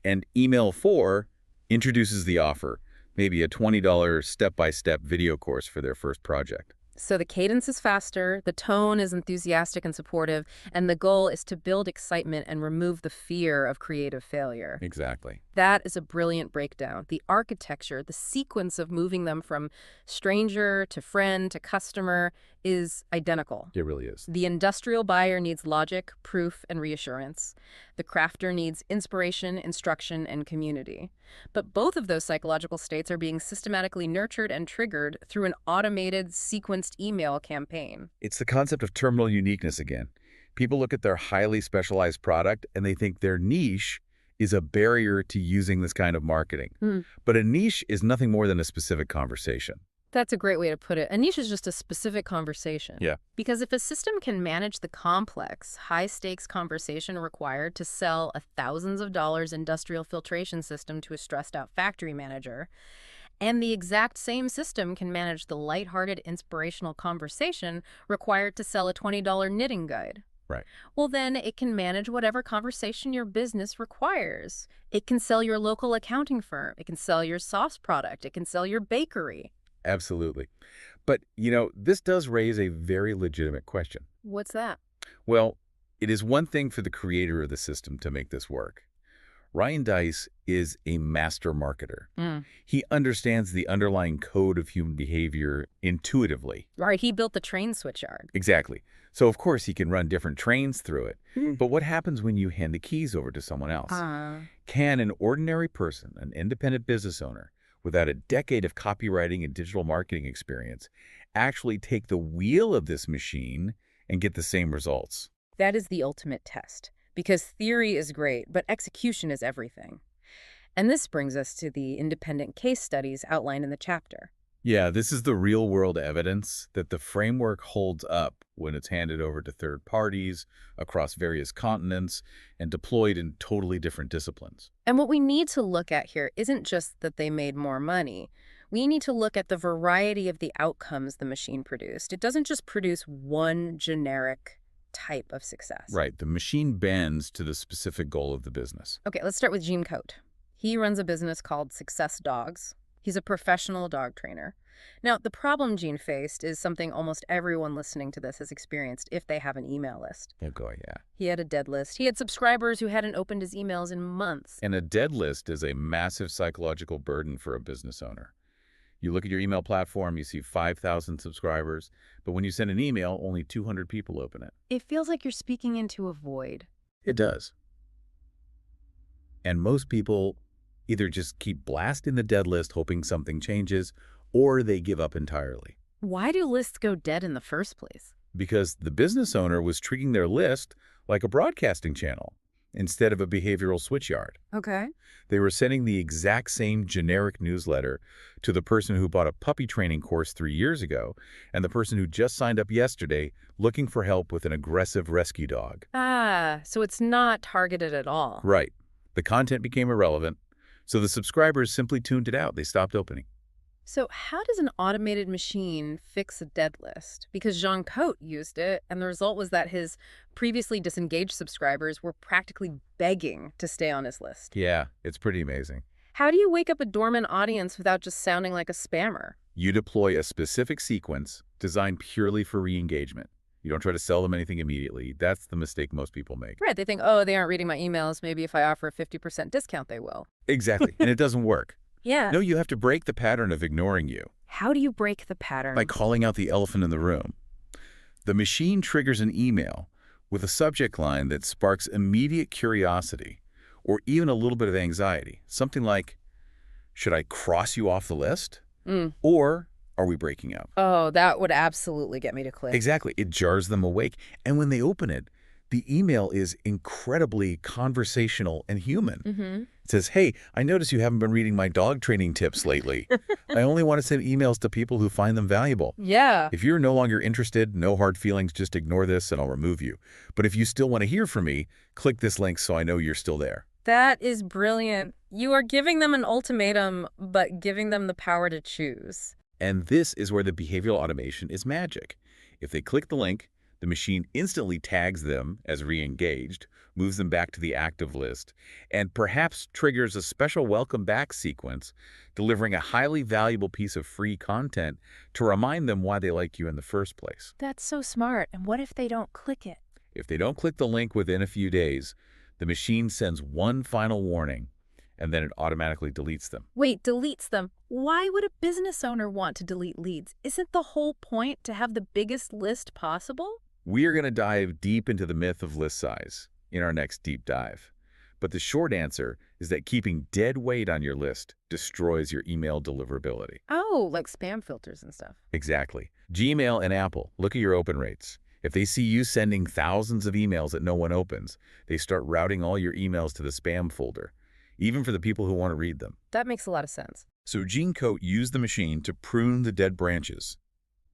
And Email 4 introduces the offer, maybe a $20 step-by-step video course for their first project. So the cadence is faster, the tone is enthusiastic and supportive, and the goal is to build excitement and remove the fear of creative failure. Exactly. That is a brilliant breakdown. The architecture, the sequence of moving them from stranger to friend to customer is identical. It really is. The industrial buyer needs logic, proof, and reassurance. The crafter needs inspiration, instruction, and community. But both of those psychological states are being systematically nurtured and triggered through an automated, sequenced email campaign. It's the concept of terminal uniqueness again. People look at their highly specialized product and they think their niche is a barrier to using this kind of marketing. But a niche is nothing more than a specific conversation. That's a great way to put it. A niche is just a specific conversation. Yeah. Because if a system can manage the complex, high-stakes conversation required to sell a thousands of dollars industrial filtration system to a stressed-out factory manager, and the exact same system can manage the lighthearted, inspirational conversation required to sell a $20 knitting guide. Right. Well, then it can manage whatever conversation your business requires. It can sell your local accounting firm. It can sell your sauce product. It can sell your bakery. Absolutely. But, this does raise a very legitimate question. What's that? Well, it is one thing for the creator of the system to make this work. Ryan Deiss is a master marketer. He understands the underlying code of human behavior intuitively. Right, he built the train switchyard. Exactly. So, of course, he can run different trains through it. But what happens when you hand the keys over to someone else? Can an ordinary person, an independent business owner, without a decade of copywriting and digital marketing experience, actually take the wheel of this machine and get the same results? That is the ultimate test, because theory is great, but execution is everything. And this brings us to the independent case studies outlined in the chapter. Yeah, this is the real-world evidence that the framework holds up when it's handed over to third parties across various continents and deployed in totally different disciplines. And what we need to look at here isn't just that they made more money. We need to look at the variety of the outcomes the machine produced. It doesn't just produce one generic type of success. Right. The machine bends to the specific goal of the business. Okay, let's start with Gene Cote. He runs a business called Success Dogs. He's a professional dog trainer. Now, the problem Gene faced is something almost everyone listening to this has experienced if they have an email list. Yeah. He had a dead list. He had subscribers who hadn't opened his emails in months. And a dead list is a massive psychological burden for a business owner. You look at your email platform, you see 5,000 subscribers, but when you send an email, only 200 people open it. It feels like you're speaking into a void. It does. And most people either just keep blasting the dead list hoping something changes, or they give up entirely. Why do lists go dead in the first place? Because the business owner was treating their list like a broadcasting channel instead of a behavioral switchyard. Okay. They were sending the exact same generic newsletter to the person who bought a puppy training course 3 years ago and the person who just signed up yesterday looking for help with an aggressive rescue dog. So it's not targeted at all. Right. The content became irrelevant, so the subscribers simply tuned it out. They stopped opening. So how does an automated machine fix a dead list? Because Jean Cote used it, and the result was that his previously disengaged subscribers were practically begging to stay on his list. Yeah, it's pretty amazing. How do you wake up a dormant audience without just sounding like a spammer? You deploy a specific sequence designed purely for re-engagement. You don't try to sell them anything immediately. That's the mistake most people make. Right, they think, oh, they aren't reading my emails. Maybe if I offer a 50% discount, they will. Exactly. And it doesn't work. Yeah. No, you have to break the pattern of ignoring you How do you break the pattern? by calling out the elephant in the room. The machine triggers an email with a subject line that sparks immediate curiosity or even a little bit of anxiety. Something like, should I cross you off the list? Mm. Or are we breaking up? Oh, that would absolutely get me to click. Exactly. It jars them awake. And when they open it, the email is incredibly conversational and human. Mm-hmm. It says, hey, I notice you haven't been reading my dog training tips lately. I only want to send emails to people who find them valuable. Yeah. If you're no longer interested, no hard feelings, just ignore this and I'll remove you. But if you still want to hear from me, click this link so I know you're still there. That is brilliant. You are giving them an ultimatum, but giving them the power to choose. And this is where the behavioral automation is magic. If they click the link, the machine instantly tags them as re-engaged, moves them back to the active list, and perhaps triggers a special welcome back sequence, delivering a highly valuable piece of free content to remind them why they like you in the first place. That's so smart. And what if they don't click it? If they don't click the link within a few days, the machine sends one final warning, and then it automatically deletes them. Wait, deletes them. Why would a business owner want to delete leads? Isn't the whole point to have the biggest list possible? We are going to dive deep into the myth of list size in our next deep dive. But the short answer is that keeping dead weight on your list destroys your email deliverability. Oh, like spam filters and stuff. Exactly. Gmail and Apple, look at your open rates. If they see you sending thousands of emails that no one opens, they start routing all your emails to the spam folder, even for the people who want to read them. That makes a lot of sense. So Gene Coate used the machine to prune the dead branches.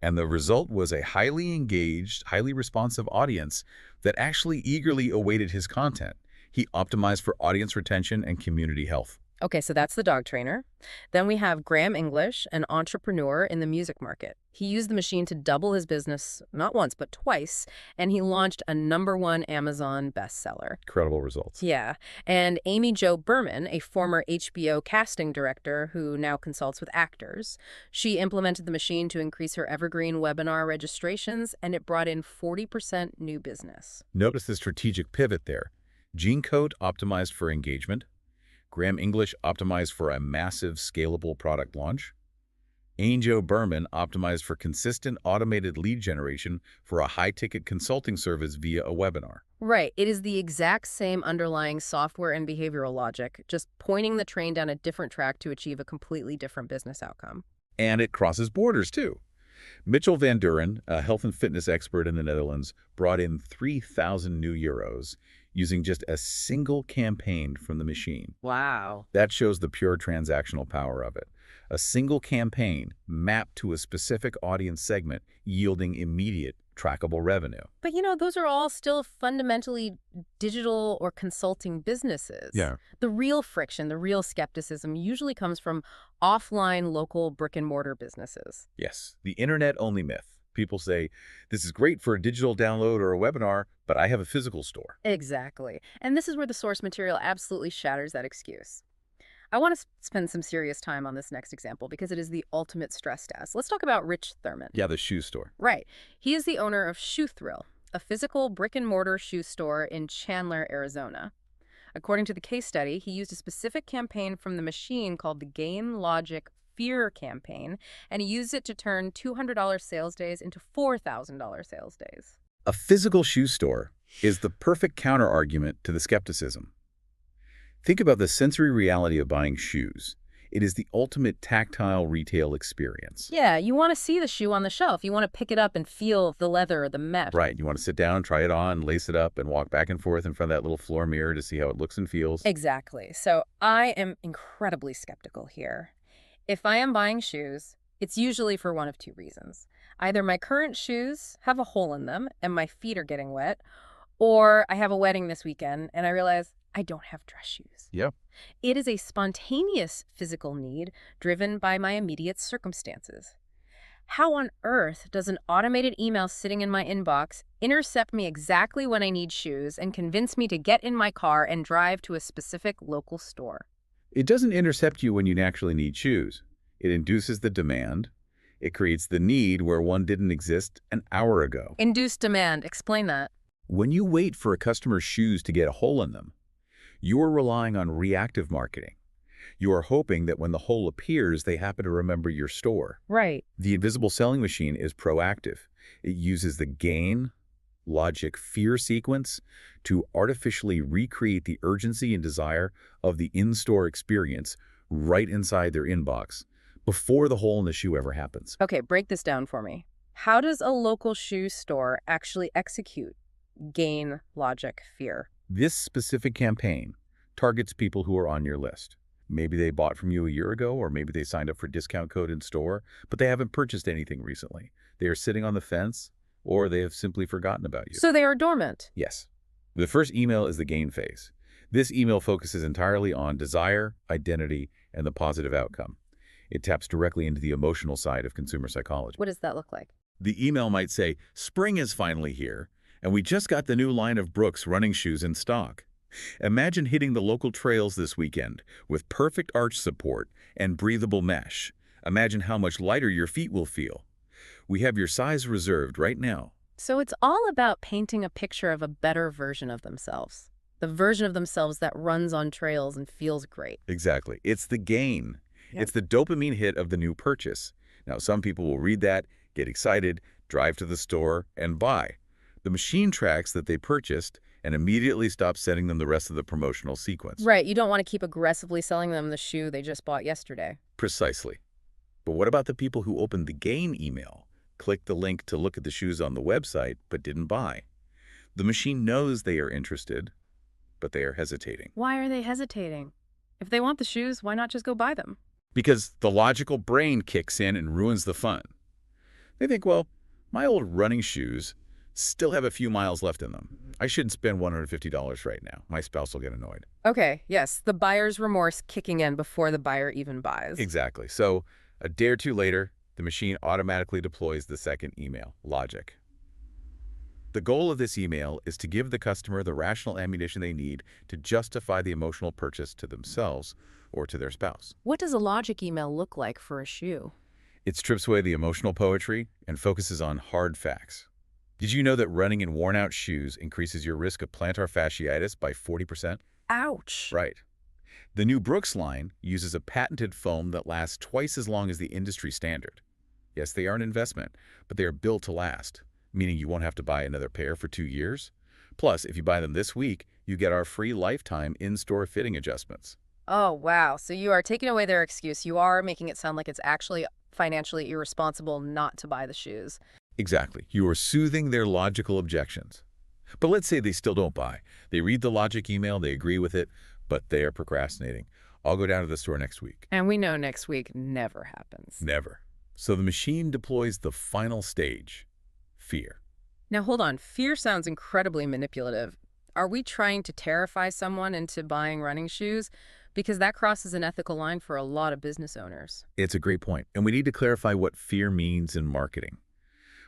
And the result was a highly engaged, highly responsive audience that actually eagerly awaited his content. He optimized for audience retention and community health. Okay, so that's the dog trainer. Then we have Graham English, an entrepreneur in the music market. He used the machine to double his business, not once, but twice, and he launched a #1 Amazon bestseller. Incredible results. Yeah, and Amy Jo Berman, a former HBO casting director who now consults with actors, she implemented the machine to increase her evergreen webinar registrations, and it brought in 40% new business. Notice the strategic pivot there. Gene Coate optimized for engagement. Graham English optimized for a massive, scalable product launch. Amy Jo Berman optimized for consistent automated lead generation for a high-ticket consulting service via a webinar. Right. It is the exact same underlying software and behavioral logic, just pointing the train down a different track to achieve a completely different business outcome. And it crosses borders, too. Mitchell van Duren, a health and fitness expert in the Netherlands, brought in 3,000 new euros using just a single campaign from the machine. Wow. That shows the pure transactional power of it. A single campaign mapped to a specific audience segment, yielding immediate, trackable revenue. But those are all still fundamentally digital or consulting businesses. Yeah. The real friction, the real skepticism usually comes from offline, local brick-and-mortar businesses. Yes, the internet-only myth. People say, this is great for a digital download or a webinar, but I have a physical store. Exactly. And this is where the source material absolutely shatters that excuse. I want to spend some serious time on this next example because it is the ultimate stress test. Let's talk about Rich Thurman. Yeah, the shoe store. Right. He is the owner of Shoe Thrill, a physical brick-and-mortar shoe store in Chandler, Arizona. According to the case study, he used a specific campaign from the machine called the Game Logic Fear campaign, and he used it to turn $200 sales days into $4,000 sales days. A physical shoe store is the perfect counter-argument to the skepticism. Think about the sensory reality of buying shoes. It is the ultimate tactile retail experience. Yeah, you want to see the shoe on the shelf. You want to pick it up and feel the leather or the mesh. Right. You want to sit down, try it on, lace it up, and walk back and forth in front of that little floor mirror to see how it looks and feels. Exactly. So I am incredibly skeptical here. If I am buying shoes, it's usually for one of two reasons. Either my current shoes have a hole in them and my feet are getting wet, or I have a wedding this weekend and I realize I don't have dress shoes. Yeah. It is a spontaneous physical need driven by my immediate circumstances. How on earth does an automated email sitting in my inbox intercept me exactly when I need shoes and convince me to get in my car and drive to a specific local store? It doesn't intercept you when you naturally need shoes. It induces the demand. It creates the need where one didn't exist an hour ago. Induced demand. Explain that. When you wait for a customer's shoes to get a hole in them, you are relying on reactive marketing. You are hoping that when the hole appears, they happen to remember your store. Right. The invisible selling machine is proactive. It uses the gain, logic, fear sequence to artificially recreate the urgency and desire of the in-store experience right inside their inbox before the hole in the shoe ever happens. Okay, break this down for me. How does a local shoe store actually execute gain, logic, fear? This specific campaign targets people who are on your list. Maybe they bought from you a year ago, or maybe they signed up for discount code in store, but they haven't purchased anything recently. They are sitting on the fence, or they have simply forgotten about you. So they are dormant. Yes. The first email is the gain phase. This email focuses entirely on desire, identity, and the positive outcome. It taps directly into the emotional side of consumer psychology. What does that look like? The email might say, "Spring is finally here, and we just got the new line of Brooks running shoes in stock. Imagine hitting the local trails this weekend with perfect arch support and breathable mesh. Imagine how much lighter your feet will feel. We have your size reserved right now." So it's all about painting a picture of a better version of themselves. The version of themselves that runs on trails and feels great. Exactly. It's the gain. Yep. It's the dopamine hit of the new purchase. Now, some people will read that, get excited, drive to the store, and buy. The machine tracks that they purchased and immediately stops sending them the rest of the promotional sequence. Right, you don't want to keep aggressively selling them the shoe they just bought yesterday. Precisely. But what about the people who opened the gain email, clicked the link to look at the shoes on the website, but didn't buy? The machine knows they are interested, but they are hesitating. Why are they hesitating? If they want the shoes, why not just go buy them? Because the logical brain kicks in and ruins the fun. They think, well, my old running shoes still have a few miles left in them. I shouldn't spend $150 right now. My spouse will get annoyed. Okay, yes, the buyer's remorse kicking in before the buyer even buys. Exactly. So a day or two later, the machine automatically deploys the second email, logic. The goal of this email is to give the customer the rational ammunition they need to justify the emotional purchase to themselves or to their spouse. What does a logic email look like for a shoe? It strips away the emotional poetry and focuses on hard facts. Did you know that running in worn-out shoes increases your risk of plantar fasciitis by 40%? Ouch. Right. The new Brooks line uses a patented foam that lasts twice as long as the industry standard. Yes, they are an investment, but they are built to last, meaning you won't have to buy another pair for 2 years. Plus, if you buy them this week, you get our free lifetime in-store fitting adjustments. Oh, wow. So you are taking away their excuse. You are making it sound like it's actually financially irresponsible not to buy the shoes. Exactly. You are soothing their logical objections. But let's say they still don't buy. They read the logic email, they agree with it, but they are procrastinating. I'll go down to the store next week. And we know next week never happens. Never. So the machine deploys the final stage, fear. Now, hold on. Fear sounds incredibly manipulative. Are we trying to terrify someone into buying running shoes? Because that crosses an ethical line for a lot of business owners. It's a great point, and we need to clarify what fear means in marketing.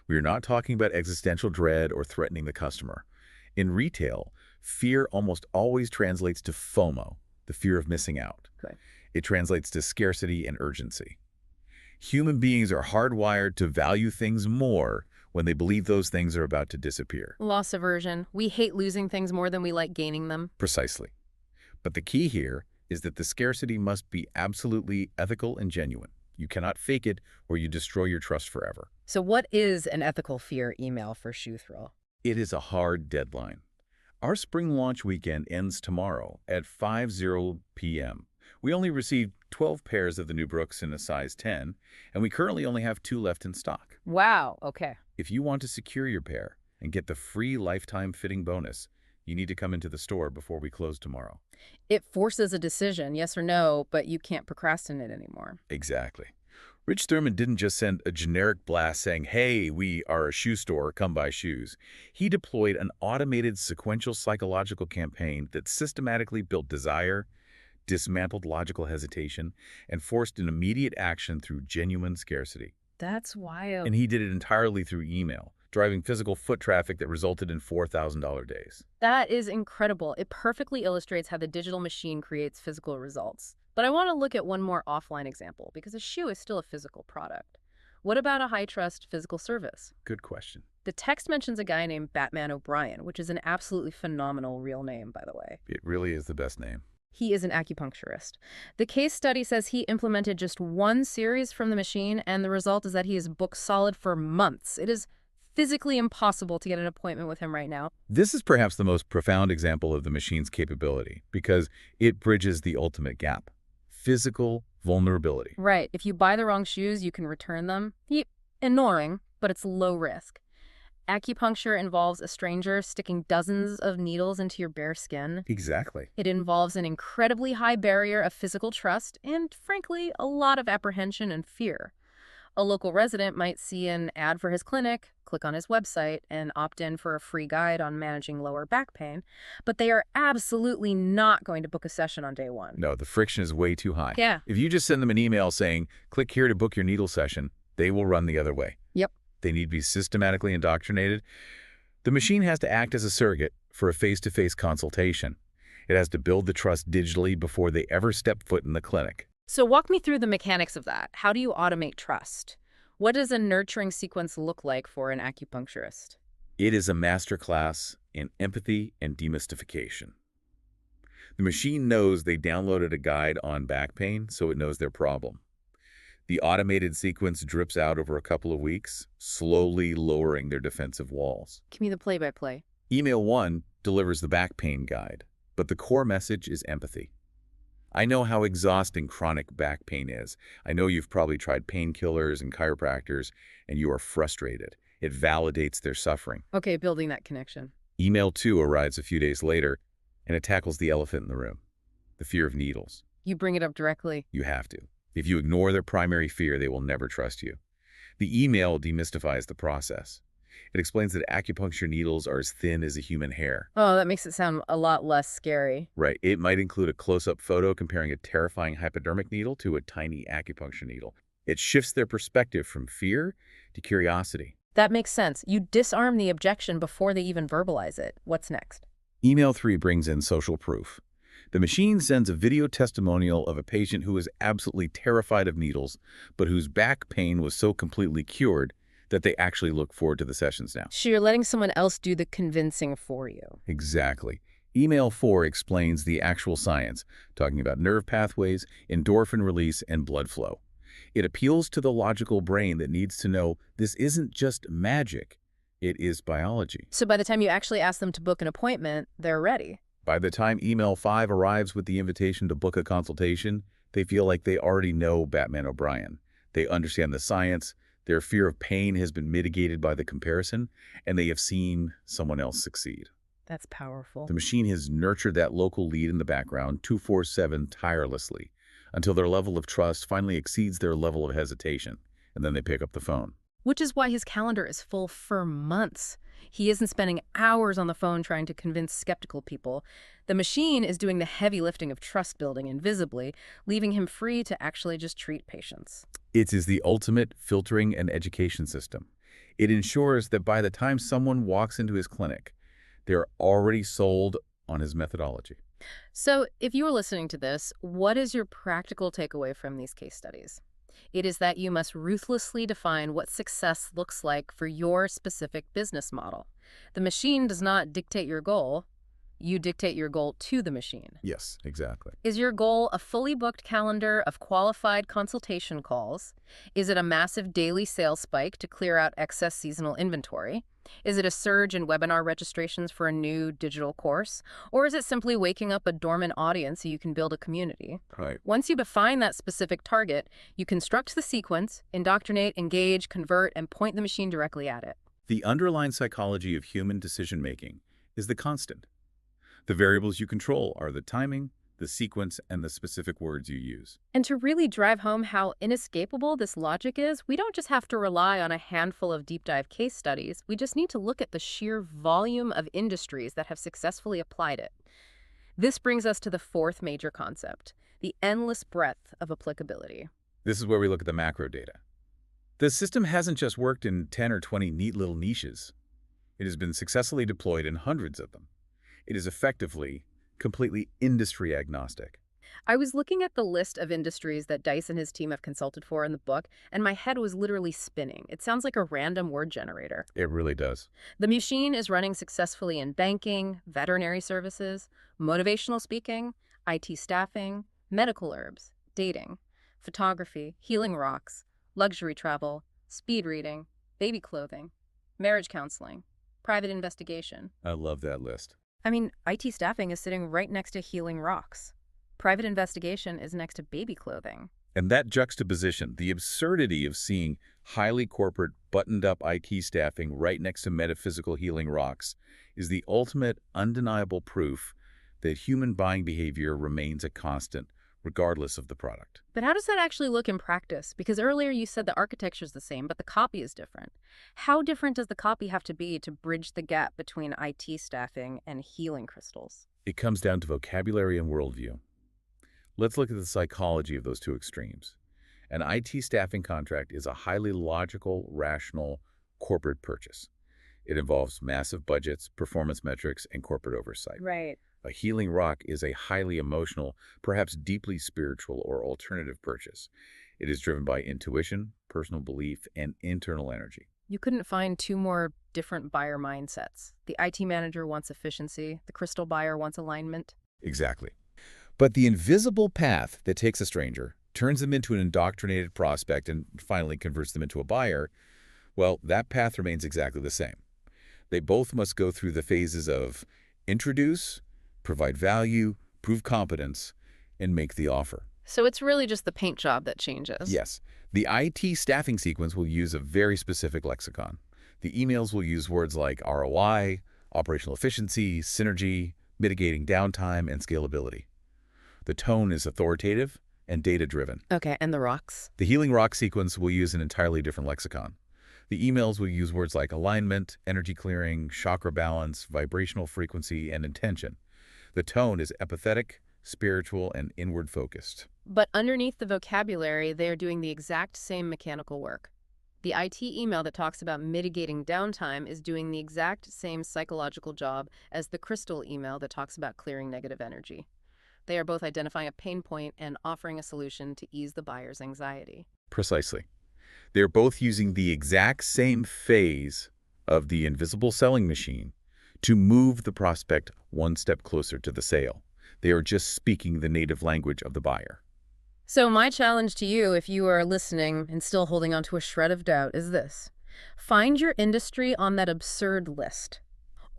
We are not talking about existential dread or threatening the customer. In retail, fear almost always translates to FOMO, the fear of missing out. Okay. It translates to scarcity and urgency. Human beings are hardwired to value things more when they believe those things are about to disappear. Loss aversion. We hate losing things more than we like gaining them. Precisely. But the key here is that the scarcity must be absolutely ethical and genuine. You cannot fake it or you destroy your trust forever. So what is an ethical fear email for Shoe Thrill? It is a hard deadline. Our spring launch weekend ends tomorrow at 5:00 p.m. We only received 12 pairs of the new Brooks in a size 10, and we currently only have 2 left in stock. Wow, okay. If you want to secure your pair and get the free lifetime fitting bonus, you need to come into the store before we close tomorrow. It forces a decision, yes or no, but you can't procrastinate anymore. Exactly. Rich Thurman didn't just send a generic blast saying, "Hey, we are a shoe store, come buy shoes." He deployed an automated sequential psychological campaign that systematically built desire, dismantled logical hesitation, and forced an immediate action through genuine scarcity. That's wild. And he did it entirely through email, driving physical foot traffic that resulted in $4,000 days. That is incredible. It perfectly illustrates how the digital machine creates physical results. But I want to look at one more offline example because a shoe is still a physical product. What about a high-trust physical service? Good question. The text mentions a guy named Batman O'Brien, which is an absolutely phenomenal real name, by the way. It really is the best name. He is an acupuncturist. The case study says he implemented just one series from the machine, and the result is that he is booked solid for months. It is physically impossible to get an appointment with him right now. This is perhaps the most profound example of the machine's capability because it bridges the ultimate gap: physical vulnerability. Right. If you buy the wrong shoes, you can return them. Annoying, but it's low risk. Acupuncture involves a stranger sticking dozens of needles into your bare skin. Exactly. It involves an incredibly high barrier of physical trust and, frankly, a lot of apprehension and fear. A local resident might see an ad for his clinic, click on his website, and opt in for a free guide on managing lower back pain, but they are absolutely not going to book a session on day one. No, the friction is way too high. Yeah. If you just send them an email saying, click here to book your needle session, they will run the other way. Yep. They need to be systematically indoctrinated. The machine has to act as a surrogate for a face-to-face consultation. It has to build the trust digitally before they ever step foot in the clinic. So walk me through the mechanics of that. How do you automate trust? What does a nurturing sequence look like for an acupuncturist? It is a masterclass in empathy and demystification. The machine knows they downloaded a guide on back pain, so it knows their problem. The automated sequence drips out over a couple of weeks, slowly lowering their defensive walls. Give me the play-by-play. Email 1 delivers the back pain guide, but the core message is empathy. I know how exhausting chronic back pain is. I know you've probably tried painkillers and chiropractors, and you are frustrated. It validates their suffering. Okay, building that connection. Email 2 arrives a few days later, and it tackles the elephant in the room, the fear of needles. You bring it up directly. You have to. If you ignore their primary fear, they will never trust you. The email demystifies the process. It explains that acupuncture needles are as thin as a human hair. Oh, that makes it sound a lot less scary. Right. It might include a close-up photo comparing a terrifying hypodermic needle to a tiny acupuncture needle. It shifts their perspective from fear to curiosity. That makes sense. You disarm the objection before they even verbalize it. What's next? Email 3 brings in social proof. The machine sends a video testimonial of a patient who was absolutely terrified of needles, but whose back pain was so completely cured that they actually look forward to the sessions now. So you're letting someone else do the convincing for you. Exactly. Email 4 explains the actual science, talking about nerve pathways, endorphin release, and blood flow. It appeals to the logical brain that needs to know this isn't just magic, it is biology. So by the time you actually ask them to book an appointment, they're ready. By the time email 5 arrives with the invitation to book a consultation, they feel like they already know Batman O'Brien. They understand the science, their fear of pain has been mitigated by the comparison, and they have seen someone else succeed. That's powerful. The machine has nurtured that local lead in the background 24/7 tirelessly until their level of trust finally exceeds their level of hesitation, and then they pick up the phone. Which is why his calendar is full for months. He isn't spending hours on the phone trying to convince skeptical people. The machine is doing the heavy lifting of trust building invisibly, leaving him free to actually just treat patients. It is the ultimate filtering and education system. It ensures that by the time someone walks into his clinic, they're already sold on his methodology. So if you're listening to this, what is your practical takeaway from these case studies? It is that you must ruthlessly define what success looks like for your specific business model. The machine does not dictate your goal. You dictate your goal to the machine. Yes, exactly. Is your goal a fully booked calendar of qualified consultation calls? Is it a massive daily sales spike to clear out excess seasonal inventory? Is it a surge in webinar registrations for a new digital course? Or is it simply waking up a dormant audience so you can build a community? Right. Once you define that specific target, you construct the sequence, indoctrinate, engage, convert, and point the machine directly at it. The underlying psychology of human decision-making is the constant. The variables you control are the timing, the sequence, and the specific words you use. And to really drive home how inescapable this logic is, we don't just have to rely on a handful of deep dive case studies. We just need to look at the sheer volume of industries that have successfully applied it. This brings us to the fourth major concept, the endless breadth of applicability. This is where we look at the macro data. The system hasn't just worked in 10 or 20 neat little niches. It has been successfully deployed in hundreds of them. It is effectively completely industry agnostic. I was looking at the list of industries that Deiss and his team have consulted for in the book, and my head was literally spinning. It sounds like a random word generator. It really does. The machine is running successfully in banking, veterinary services, motivational speaking, IT staffing, medical herbs, dating, photography, healing rocks, luxury travel, speed reading, baby clothing, marriage counseling, private investigation. I love that list. I mean, IT staffing is sitting right next to healing rocks. Private investigation is next to baby clothing. And that juxtaposition, the absurdity of seeing highly corporate, buttoned-up IT staffing right next to metaphysical healing rocks, is the ultimate, undeniable proof that human buying behavior remains a constant, regardless of the product. But how does that actually look in practice? Because earlier you said the architecture is the same, but the copy is different. How different does the copy have to be to bridge the gap between IT staffing and healing crystals? It comes down to vocabulary and worldview. Let's look at the psychology of those two extremes. An IT staffing contract is a highly logical, rational, corporate purchase. It involves massive budgets, performance metrics, and corporate oversight. Right. A healing rock is a highly emotional, perhaps deeply spiritual or alternative purchase. It is driven by intuition, personal belief, and internal energy. You couldn't find two more different buyer mindsets. The IT manager wants efficiency, the crystal buyer wants alignment. Exactly. But the invisible path that takes a stranger, turns them into an indoctrinated prospect, and finally converts them into a buyer, well, that path remains exactly the same. They both must go through the phases of introduce, provide value, prove competence, and make the offer. So it's really just the paint job that changes. Yes, the IT staffing sequence will use a very specific lexicon. The emails will use words like ROI, operational efficiency, synergy, mitigating downtime, and scalability. The tone is authoritative and data-driven. Okay, and the rocks? The healing rock sequence will use an entirely different lexicon. The emails will use words like alignment, energy clearing, chakra balance, vibrational frequency, and intention. The tone is empathetic, spiritual, and inward-focused. But underneath the vocabulary, they are doing the exact same mechanical work. The IT email that talks about mitigating downtime is doing the exact same psychological job as the crystal email that talks about clearing negative energy. They are both identifying a pain point and offering a solution to ease the buyer's anxiety. Precisely. They're both using the exact same phase of the invisible selling machine to move the prospect one step closer to the sale. They are just speaking the native language of the buyer. So my challenge to you, if you are listening and still holding on to a shred of doubt, is this. Find your industry on that absurd list.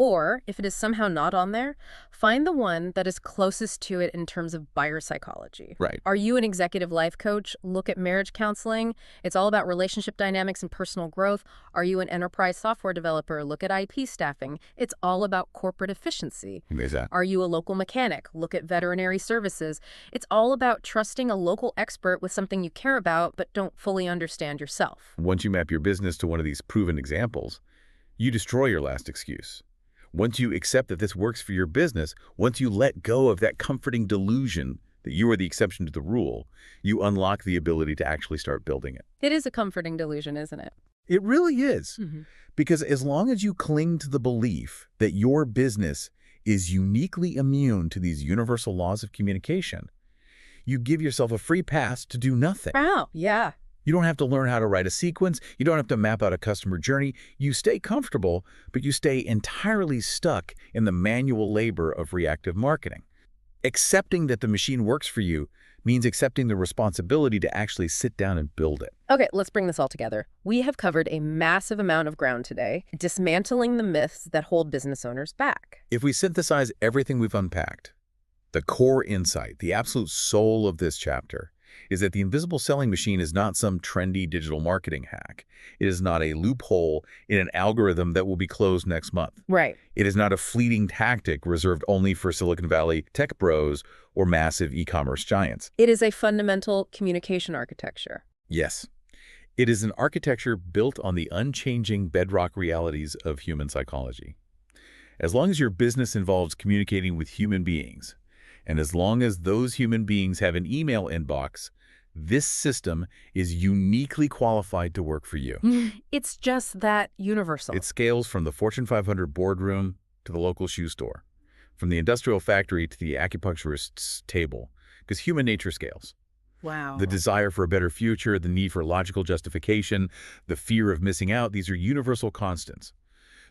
Or, if it is somehow not on there, find the one that is closest to it in terms of buyer psychology. Right. Are you an executive life coach? Look at marriage counseling. It's all about relationship dynamics and personal growth. Are you an enterprise software developer? Look at IP staffing. It's all about corporate efficiency. Exactly. Are you a local mechanic? Look at veterinary services. It's all about trusting a local expert with something you care about but don't fully understand yourself. Once you map your business to one of these proven examples, you destroy your last excuse. Once you accept that this works for your business, once you let go of that comforting delusion that you are the exception to the rule, you unlock the ability to actually start building it. It is a comforting delusion, isn't it? It really is. Mm-hmm. Because as long as you cling to the belief that your business is uniquely immune to these universal laws of communication, you give yourself a free pass to do nothing. Wow, yeah. You don't have to learn how to write a sequence. You don't have to map out a customer journey. You stay comfortable, but you stay entirely stuck in the manual labor of reactive marketing. Accepting that the machine works for you means accepting the responsibility to actually sit down and build it. Okay, let's bring this all together. We have covered a massive amount of ground today, dismantling the myths that hold business owners back. If we synthesize everything we've unpacked, the core insight, the absolute soul of this chapter, is that the invisible selling machine is not some trendy digital marketing hack. It is not a loophole in an algorithm that will be closed next month. Right. It is not a fleeting tactic reserved only for Silicon Valley tech bros or massive e-commerce giants. It is a fundamental communication architecture. Yes. It is an architecture built on the unchanging bedrock realities of human psychology. As long as your business involves communicating with human beings, and as long as those human beings have an email inbox, this system is uniquely qualified to work for you. It's just that universal. It scales from the Fortune 500 boardroom to the local shoe store, from the industrial factory to the acupuncturist's table, because human nature scales. The Wow. desire for a better future, the need for logical justification, the fear of missing out, these are universal constants.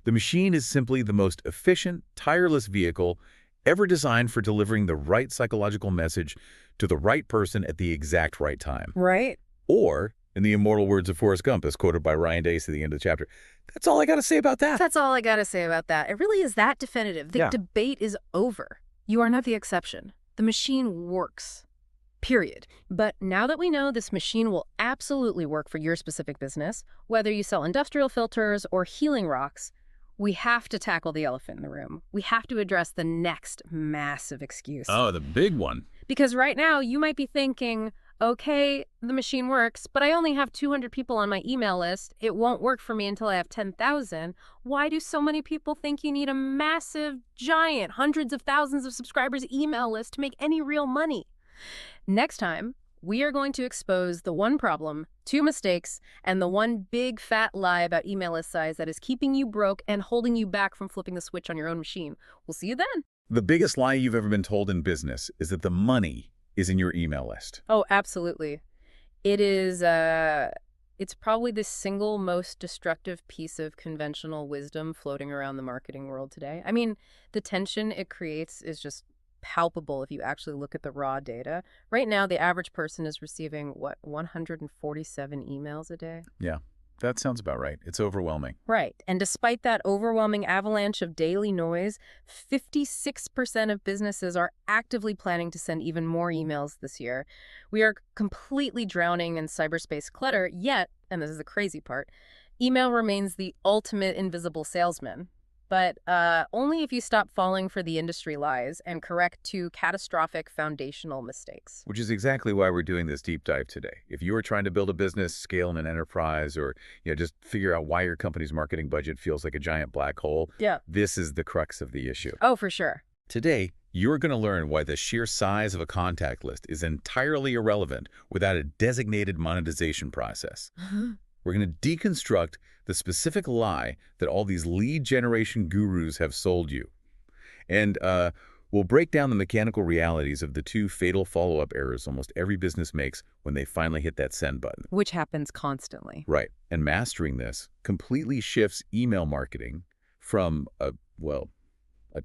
The machine is simply the most efficient, tireless vehicle ever designed for delivering the right psychological message to the right person at the exact right time. Right? Or, in the immortal words of Forrest Gump, as quoted by Ryan Deiss at the end of the chapter, that's all I got to say about that. That's all I gotta say about that. It really is that definitive. The Yeah. debate is over. You are not the exception. The machine works. Period. But now that we know this machine will absolutely work for your specific business, whether you sell industrial filters or healing rocks, we have to tackle the elephant in the room. We have to address the next massive excuse. Oh, the big one. Because right now you might be thinking, okay, the machine works, but I only have 200 people on my email list. It won't work for me until I have 10,000. Why do so many people think you need a massive, giant, hundreds of thousands of subscribers email list to make any real money? Next time, we are going to expose the one problem, two mistakes, and the one big fat lie about email list size that is keeping you broke and holding you back from flipping the switch on your own machine. We'll see you then. The biggest lie you've ever been told in business is that the money is in your email list. Oh, absolutely. It is, it's probably the single most destructive piece of conventional wisdom floating around the marketing world today. I mean, the tension it creates is just palpable if you actually look at the raw data. Right now, the average person is receiving, 147 emails a day? Yeah, that sounds about right. It's overwhelming. Right. And despite that overwhelming avalanche of daily noise, 56% of businesses are actively planning to send even more emails this year. We are completely drowning in cyberspace clutter, yet, and this is the crazy part, email remains the ultimate invisible salesman. But only if you stop falling for the industry lies and correct two catastrophic foundational mistakes. Which is exactly why we're doing this deep dive today. If you are trying to build a business, scale in an enterprise, or just figure out why your company's marketing budget feels like a giant black hole, Yeah. this is the crux of the issue. Oh, for sure. Today, you're going to learn why the sheer size of a contact list is entirely irrelevant without a designated monetization process. We're going to deconstruct the specific lie that all these lead generation gurus have sold you. And we'll break down the mechanical realities of the two fatal follow-up errors almost every business makes when they finally hit that send button. Which happens constantly. Right. And mastering this completely shifts email marketing from a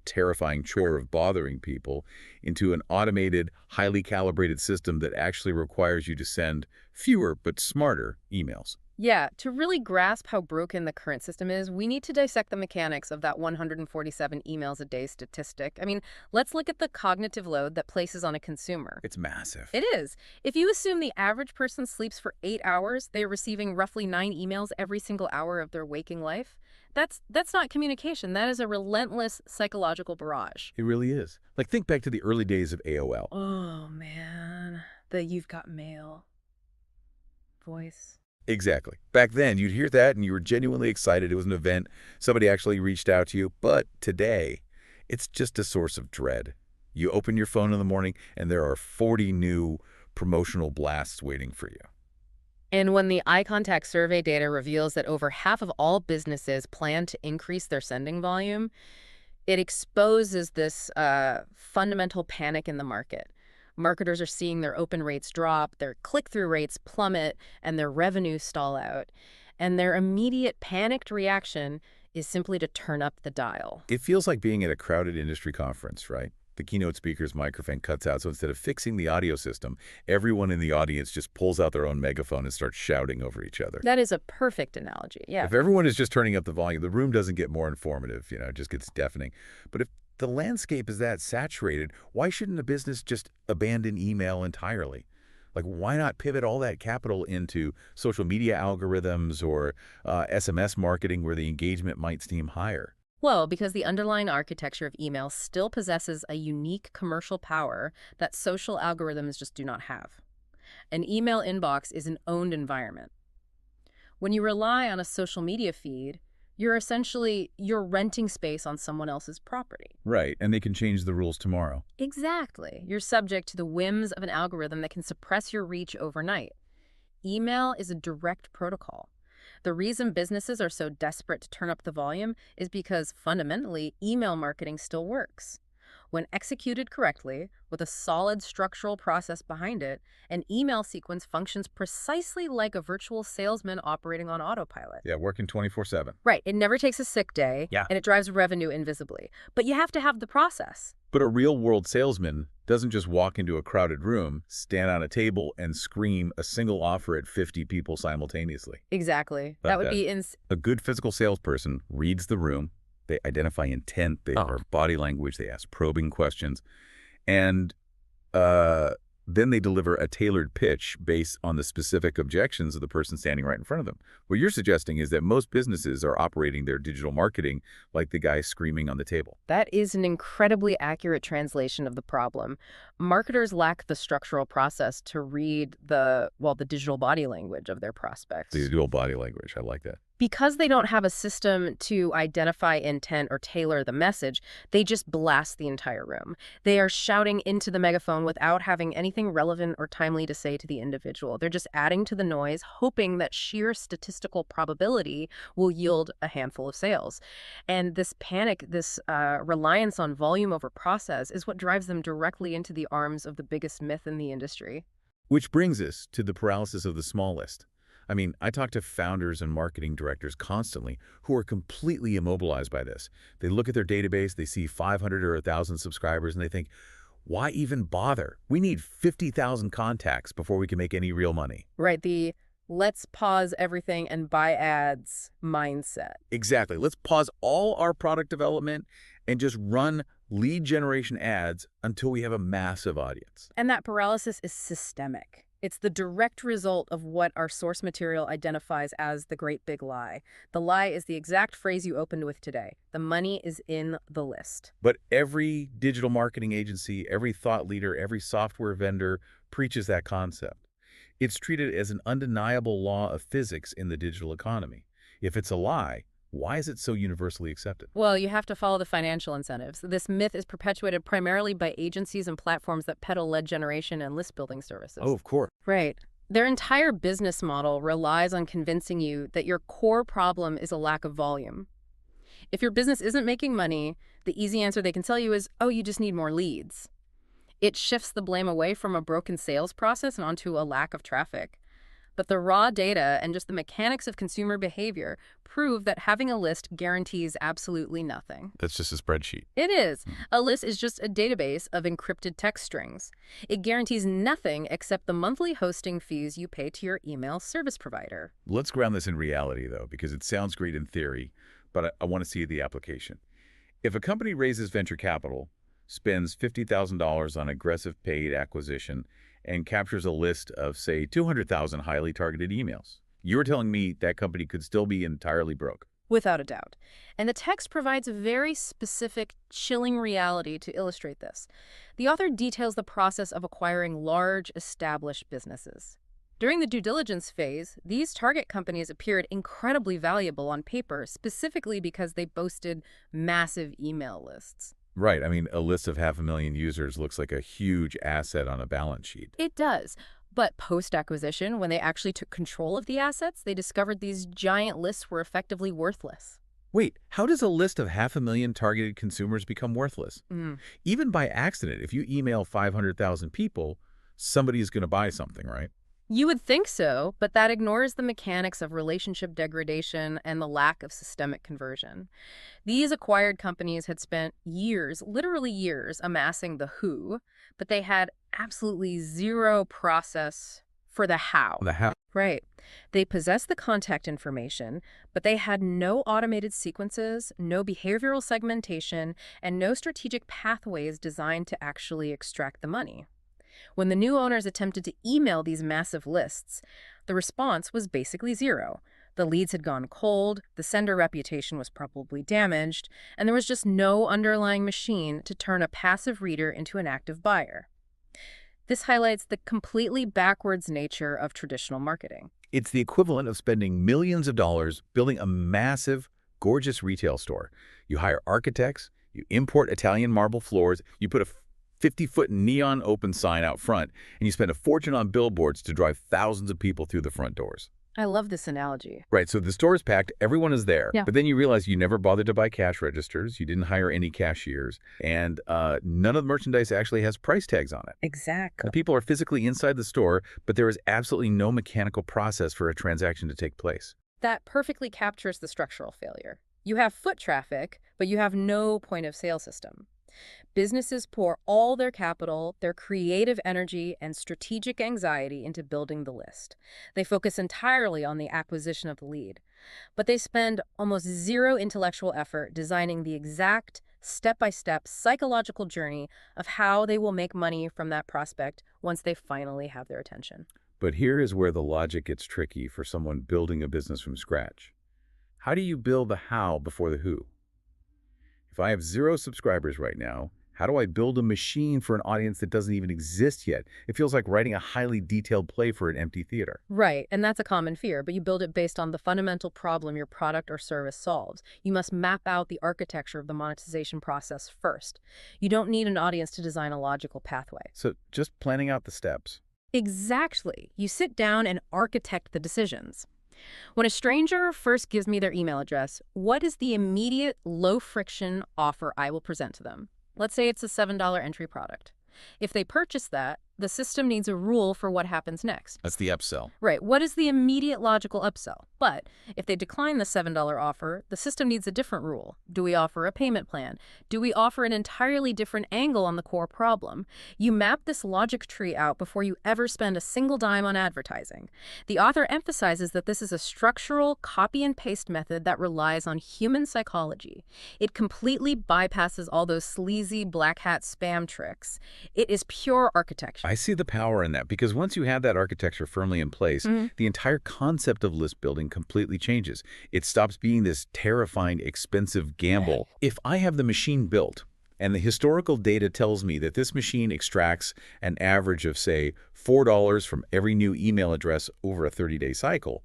terrifying chore of bothering people into an automated, highly calibrated system that actually requires you to send fewer but smarter emails. Yeah, to really grasp how broken the current system is, we need to dissect the mechanics of that 147 emails a day statistic. I mean, let's look at the cognitive load that places on a consumer. It's massive. It is. If you assume the average person sleeps for 8 hours, they're receiving roughly 9 emails every single hour of their waking life. That's not communication. That is a relentless psychological barrage. It really is. Like, think back to the early days of AOL. Oh, man. The "you've got mail" voice. Exactly. Back then, you'd hear that and you were genuinely excited. It was an event. Somebody actually reached out to you. But today, it's just a source of dread. You open your phone in the morning and there are 40 new promotional blasts waiting for you. And when the eye contact survey data reveals that over half of all businesses plan to increase their sending volume, it exposes this fundamental panic in the market. Marketers are seeing their open rates drop, their click-through rates plummet, and their revenue stall out. And their immediate panicked reaction is simply to turn up the dial. It feels like being at a crowded industry conference, right? The keynote speaker's microphone cuts out, so instead of fixing the audio system, everyone in the audience just pulls out their own megaphone and starts shouting over each other. That is a perfect analogy, yeah. If everyone is just turning up the volume, the room doesn't get more informative, it just gets deafening. But if the landscape is that saturated, why shouldn't a business just abandon email entirely? Like, why not pivot all that capital into social media algorithms or SMS marketing where the engagement might seem higher? Well, because the underlying architecture of email still possesses a unique commercial power that social algorithms just do not have. An email inbox is an owned environment. When you rely on a social media feed, you're renting space on someone else's property. Right, and they can change the rules tomorrow. Exactly. You're subject to the whims of an algorithm that can suppress your reach overnight. Email is a direct protocol. The reason businesses are so desperate to turn up the volume is because, fundamentally, email marketing still works. When executed correctly, with a solid structural process behind it, an email sequence functions precisely like a virtual salesman operating on autopilot. Yeah, working 24/7. Right, it never takes a sick day, Yeah. and it drives revenue invisibly. But you have to have the process. But a real-world salesman doesn't just walk into a crowded room, stand on a table, and scream a single offer at 50 people simultaneously. Exactly. Like That would that. be A good physical salesperson reads the room, they identify intent, they are body language, they ask probing questions, and then they deliver a tailored pitch based on the specific objections of the person standing right in front of them. What you're suggesting is that most businesses are operating their digital marketing like the guy screaming on the table. That is an incredibly accurate translation of the problem. Marketers lack the structural process to read the digital body language of their prospects. The dual body language, I like that. Because they don't have a system to identify intent or tailor the message, they just blast the entire room. They are shouting into the megaphone without having anything relevant or timely to say to the individual. They're just adding to the noise, hoping that sheer statistical probability will yield a handful of sales. And this panic, this reliance on volume over process is what drives them directly into the arms of the biggest myth in the industry. Which brings us to the paralysis of the small list. I mean, I talk to founders and marketing directors constantly who are completely immobilized by this. They look at their database, they see 500 or 1,000 subscribers, and they think, why even bother? We need 50,000 contacts before we can make any real money. Right, the let's pause everything and buy ads mindset. Exactly. Let's pause all our product development and just run lead generation ads until we have a massive audience. And that paralysis is systemic. It's the direct result of what our source material identifies as the great big lie. The lie is the exact phrase you opened with today. The money is in the list. But every digital marketing agency, every thought leader, every software vendor preaches that concept. It's treated as an undeniable law of physics in the digital economy. If it's a lie, why is it so universally accepted? Well, you have to follow the financial incentives. This myth is perpetuated primarily by agencies and platforms that peddle lead generation and list building services. Oh, of course. Right. Their entire business model relies on convincing you that your core problem is a lack of volume. If your business isn't making money, the easy answer they can tell you is, oh, you just need more leads. It shifts the blame away from a broken sales process and onto a lack of traffic. But the raw data and just the mechanics of consumer behavior prove that having a list guarantees absolutely nothing. That's just a spreadsheet. It is. A list is just a database of encrypted text strings. It guarantees nothing except the monthly hosting fees you pay to your email service provider. Let's ground this in reality, though, because it sounds great in theory, but I want to see the application. If a company raises venture capital, spends $50,000 on aggressive paid acquisition, and captures a list of, say, 200,000 highly targeted emails, you're telling me that company could still be entirely broke? Without a doubt. And the text provides a very specific, chilling reality to illustrate this. The author details the process of acquiring large, established businesses. During the due diligence phase, these target companies appeared incredibly valuable on paper, specifically because they boasted massive email lists. Right. I mean, a list of 500,000 users looks like a huge asset on a balance sheet. It does. But post-acquisition, when they actually took control of the assets, they discovered these giant lists were effectively worthless. Wait, how does a list of 500,000 targeted consumers become worthless? Even by accident, if you email 500,000 people, somebody is going to buy something, right? You would think so, but that ignores the mechanics of relationship degradation and the lack of systemic conversion. These acquired companies had spent years, literally years, amassing the who, but they had absolutely zero process for the how. The how. Right. They possessed the contact information, but they had no automated sequences, no behavioral segmentation, and no strategic pathways designed to actually extract the money. When the new owners attempted to email these massive lists, the response was basically zero. The leads had gone cold, the sender reputation was probably damaged, and there was just no underlying machine to turn a passive reader into an active buyer. This highlights the completely backwards nature of traditional marketing. It's the equivalent of spending millions of dollars building a massive, gorgeous retail store. You hire architects, you import Italian marble floors, you put a 50-foot neon open sign out front, and you spend a fortune on billboards to drive thousands of people through the front doors. I love this analogy. Right, so the store is packed, everyone is there, Yeah. but then you realize you never bothered to buy cash registers, you didn't hire any cashiers, and none of the merchandise actually has price tags on it. Exactly. The people are physically inside the store, but there is absolutely no mechanical process for a transaction to take place. That perfectly captures the structural failure. You have foot traffic, but you have no point of sale system. Businesses pour all their capital, their creative energy, and strategic anxiety into building the list. They focus entirely on the acquisition of the lead, but they spend almost zero intellectual effort designing the exact step-by-step psychological journey of how they will make money from that prospect once they finally have their attention. But here is where the logic gets tricky for someone building a business from scratch. How do you build the how before the who? If I have 0 subscribers right now, how do I build a machine for an audience that doesn't even exist yet? It feels like writing a highly detailed play for an empty theater. Right, and that's a common fear, but you build it based on the fundamental problem your product or service solves. You must map out the architecture of the monetization process first. You don't need an audience to design a logical pathway. So just planning out the steps. Exactly. You sit down and architect the decisions. When a stranger first gives me their email address, what is the immediate low-friction offer I will present to them? Let's say it's a $7 entry product. If they purchase that, the system needs a rule for what happens next. That's the upsell. Right. What is the immediate logical upsell? But if they decline the $7 offer, the system needs a different rule. Do we offer a payment plan? Do we offer an entirely different angle on the core problem? You map this logic tree out before you ever spend a single dime on advertising. The author emphasizes that this is a structural copy and paste method that relies on human psychology. It completely bypasses all those sleazy black hat spam tricks. It is pure architecture. I see the power in that because once you have that architecture firmly in place, the entire concept of list building completely changes. It stops being this terrifying, expensive gamble. If I have the machine built and the historical data tells me that this machine extracts an average of, say, $4 from every new email address over a 30-day cycle,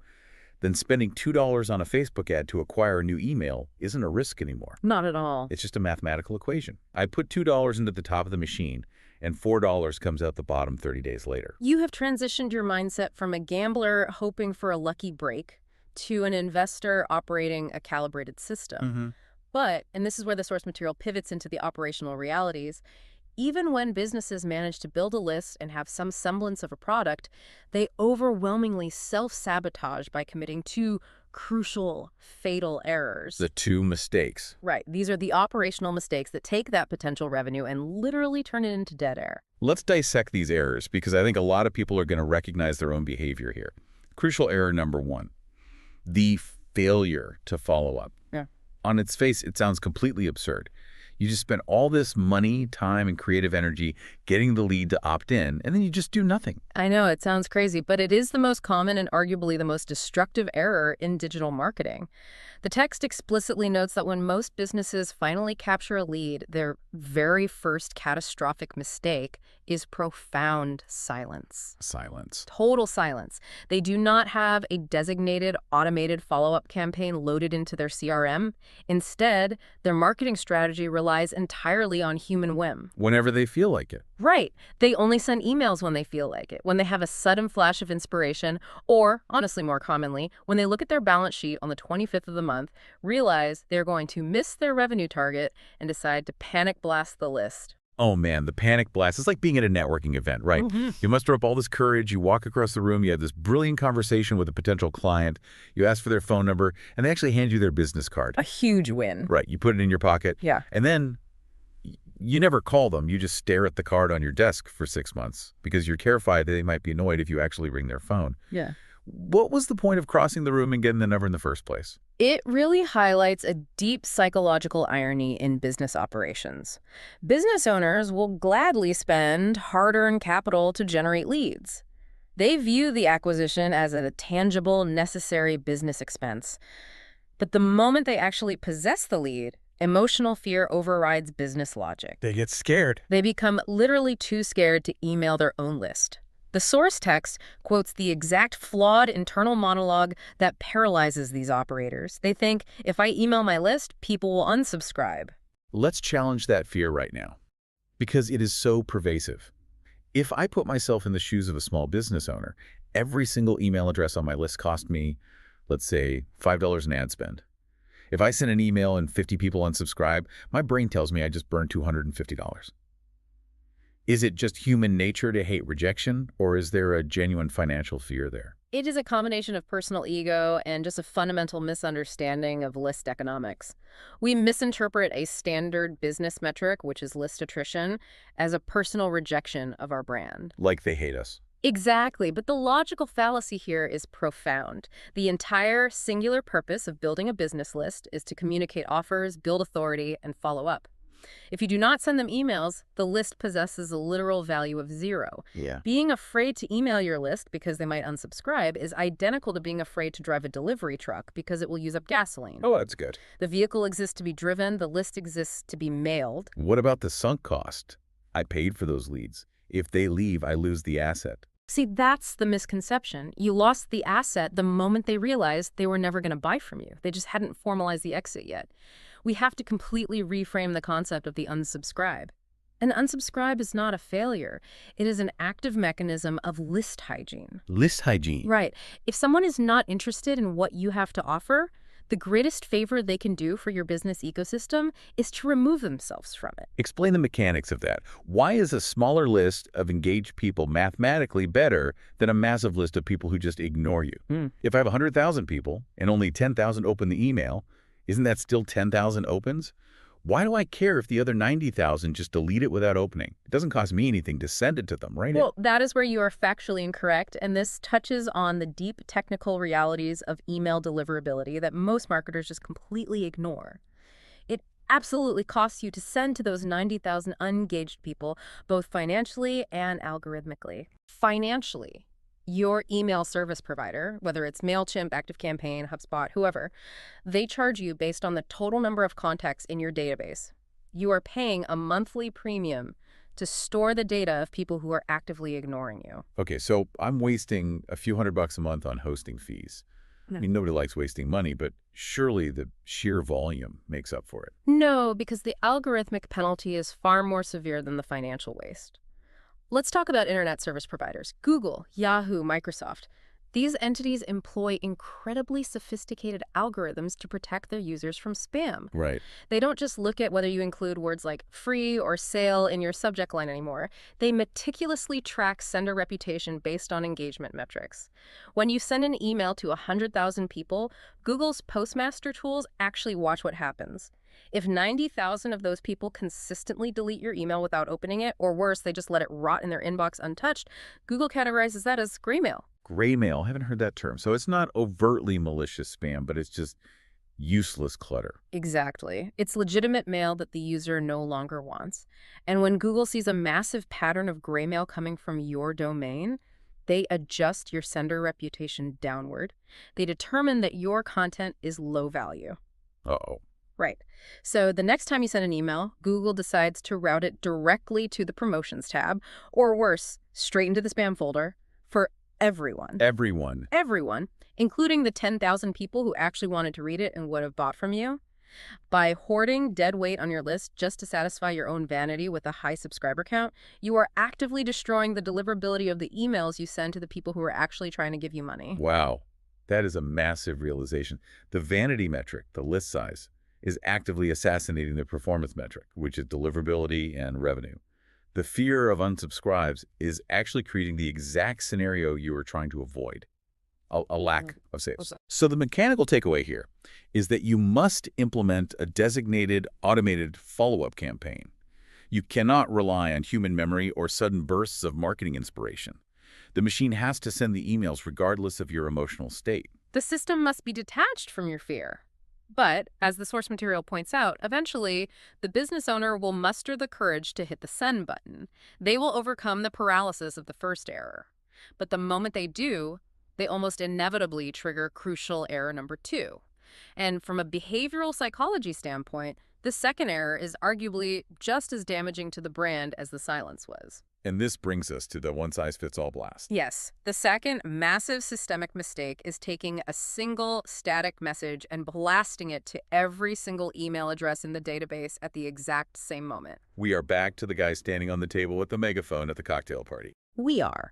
then spending $2 on a Facebook ad to acquire a new email isn't a risk anymore. Not at all. It's just a mathematical equation. I put $2 into the top of the machine, and $4 comes out the bottom 30 days later. You have transitioned your mindset from a gambler hoping for a lucky break to an investor operating a calibrated system. But, and this is where the source material pivots into the operational realities, even when businesses manage to build a list and have some semblance of a product, they overwhelmingly self-sabotage by committing 2 crucial, fatal errors. The 2 mistakes. Right. These are the operational mistakes that take that potential revenue and literally turn it into dead air. Let's dissect these errors because I think a lot of people are going to recognize their own behavior here. Crucial error number 1, the failure to follow up. Yeah. On its face, it sounds completely absurd. You just spend all this money, time, and creative energy getting the lead to opt in, and then you just do nothing. I know, it sounds crazy, but it is the most common and arguably the most destructive error in digital marketing. The text explicitly notes that when most businesses finally capture a lead, their very first catastrophic mistake is profound silence. Silence. Total silence. They do not have a designated automated follow-up campaign loaded into their CRM. Instead, their marketing strategy relies entirely on human whim. Whenever they feel like it. Right. They only send emails when they feel like it, when they have a sudden flash of inspiration, or, honestly more commonly, when they look at their balance sheet on the 25th of the month, realize they're going to miss their revenue target, and decide to panic blast the list. Oh man, the panic blast. It's like being at a networking event, right? You muster up all this courage, you walk across the room, you have this brilliant conversation with a potential client, you ask for their phone number, and they actually hand you their business card. A huge win. Right, you put it in your pocket. Yeah. And then you never call them. You just stare at the card on your desk for 6 months because you're terrified that they might be annoyed if you actually ring their phone. Yeah. What was the point of crossing the room and getting the number in the first place? It really highlights a deep psychological irony in business operations. Business owners will gladly spend hard-earned capital to generate leads. They view the acquisition as a tangible, necessary business expense. But the moment they actually possess the lead, emotional fear overrides business logic. They get scared. They become literally too scared to email their own list. The source text quotes the exact flawed internal monologue that paralyzes these operators. They think, if I email my list, people will unsubscribe. Let's challenge that fear right now because it is so pervasive. If I put myself in the shoes of a small business owner Every single email address on my list cost me, let's say, $5 in ad spend. If I send an email and 50 people unsubscribe, my brain tells me I just burned $250. Is it just human nature to hate rejection, or is there a genuine financial fear there? It is a combination of personal ego and just a fundamental misunderstanding of list economics. We misinterpret a standard business metric, which is list attrition, as a personal rejection of our brand. Like they hate us. Exactly, but the logical fallacy here is profound. The entire singular purpose of building a business list is to communicate offers, build authority, and follow up. If you do not send them emails, the list possesses a literal value of 0. Yeah. Being afraid to email your list because they might unsubscribe is identical to being afraid to drive a delivery truck because it will use up gasoline. Oh, that's good. The vehicle exists to be driven, the list exists to be mailed. What about the sunk cost? I paid for those leads. If they leave, I lose the asset. See, that's the misconception. You lost the asset the moment they realized they were never going to buy from you. They just hadn't formalized the exit yet. We have to completely reframe the concept of the unsubscribe. An unsubscribe is not a failure. It is an active mechanism of list hygiene. List hygiene. Right. If someone is not interested in what you have to offer, the greatest favor they can do for your business ecosystem is to remove themselves from it. Explain the mechanics of that. Why is a smaller list of engaged people mathematically better than a massive list of people who just ignore you? If I have 100,000 people and only 10,000 open the email, isn't that still 10,000 opens? Why do I care if the other 90,000 just delete it without opening? It doesn't cost me anything to send it to them, right? Well, that is where you are factually incorrect, and this touches on the deep technical realities of email deliverability that most marketers just completely ignore. It absolutely costs you to send to those 90,000 unengaged people, both financially and algorithmically. Financially, your email service provider, whether it's MailChimp, ActiveCampaign, HubSpot, whoever, they charge you based on the total number of contacts in your database. You are paying a monthly premium to store the data of people who are actively ignoring you. Okay, so I'm wasting a few $100 a month on hosting fees. I mean, nobody likes wasting money, but surely the sheer volume makes up for it. No, because the algorithmic penalty is far more severe than the financial waste. Let's talk about internet service providers. Google, Yahoo, Microsoft. These entities employ incredibly sophisticated algorithms to protect their users from spam. Right. They don't just look at whether you include words like free or sale in your subject line anymore. They meticulously track sender reputation based on engagement metrics. When you send an email to 100,000 people, Google's Postmaster tools actually watch what happens. If 90,000 of those people consistently delete your email without opening it, or worse, they just let it rot in their inbox untouched, Google categorizes that as gray mail. Gray mail, I haven't heard that term. So it's not overtly malicious spam, but it's just useless clutter. Exactly. It's legitimate mail that the user no longer wants. And when Google sees a massive pattern of gray mail coming from your domain, they adjust your sender reputation downward. They determine that your content is low value. Uh-oh. Right. So the next time you send an email, Google decides to route it directly to the promotions tab, or worse, straight into the spam folder for everyone. Everyone, including the 10,000 people who actually wanted to read it and would have bought from you. By hoarding dead weight on your list just to satisfy your own vanity with a high subscriber count, you are actively destroying the deliverability of the emails you send to the people who are actually trying to give you money. Wow. That is a massive realization. The vanity metric, the list size, is actively assassinating the performance metric, which is deliverability and revenue. The fear of unsubscribes is actually creating the exact scenario you were trying to avoid, a lack of sales. So the mechanical takeaway here is that you must implement a designated automated follow-up campaign. You cannot rely on human memory or sudden bursts of marketing inspiration. The machine has to send the emails regardless of your emotional state. The system must be detached from your fear. But, as the source material points out, eventually, the business owner will muster the courage to hit the send button. They will overcome the paralysis of the first error. But the moment they do, they almost inevitably trigger crucial error number 2. And from a behavioral psychology standpoint, the second error is arguably just as damaging to the brand as the silence was. And this brings us to the one-size-fits-all blast. Yes. The second massive systemic mistake is taking a single static message and blasting it to every single email address in the database at the exact same moment. We are back to the guy standing on the table with the megaphone at the cocktail party. We are.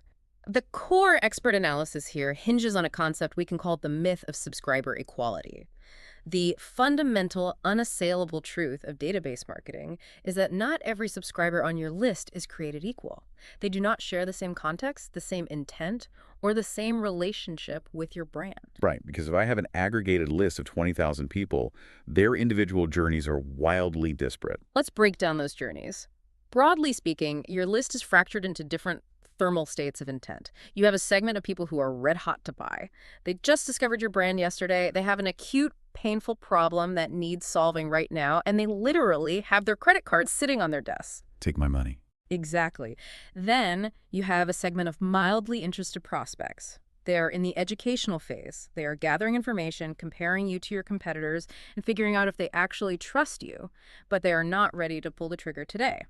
The core expert analysis here hinges on a concept we can call the myth of subscriber equality. The fundamental, unassailable truth of database marketing is that not every subscriber on your list is created equal. They do not share the same context, the same intent, or the same relationship with your brand. Right, because if I have an aggregated list of 20,000 people, their individual journeys are wildly disparate. Let's break down those journeys. Broadly speaking, your list is fractured into different thermal states of intent. You have a segment of people who are red hot to buy. They just discovered your brand yesterday. They have an acute, painful problem that needs solving right now, and they literally have their credit cards sitting on their desks. Take my money. Exactly. Then you have a segment of mildly interested prospects. They're in the educational phase. They are gathering information, comparing you to your competitors, and figuring out if they actually trust you, but they are not ready to pull the trigger today.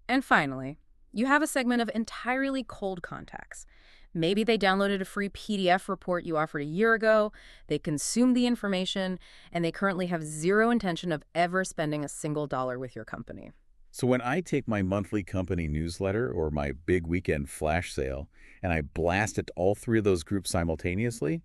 And finally, you have a segment of entirely cold contacts. Maybe they downloaded a free PDF report you offered a year ago, they consumed the information, and they currently have zero intention of ever spending a single dollar with your company. So when I take my monthly company newsletter or my big weekend flash sale and I blast it to all three of those groups simultaneously,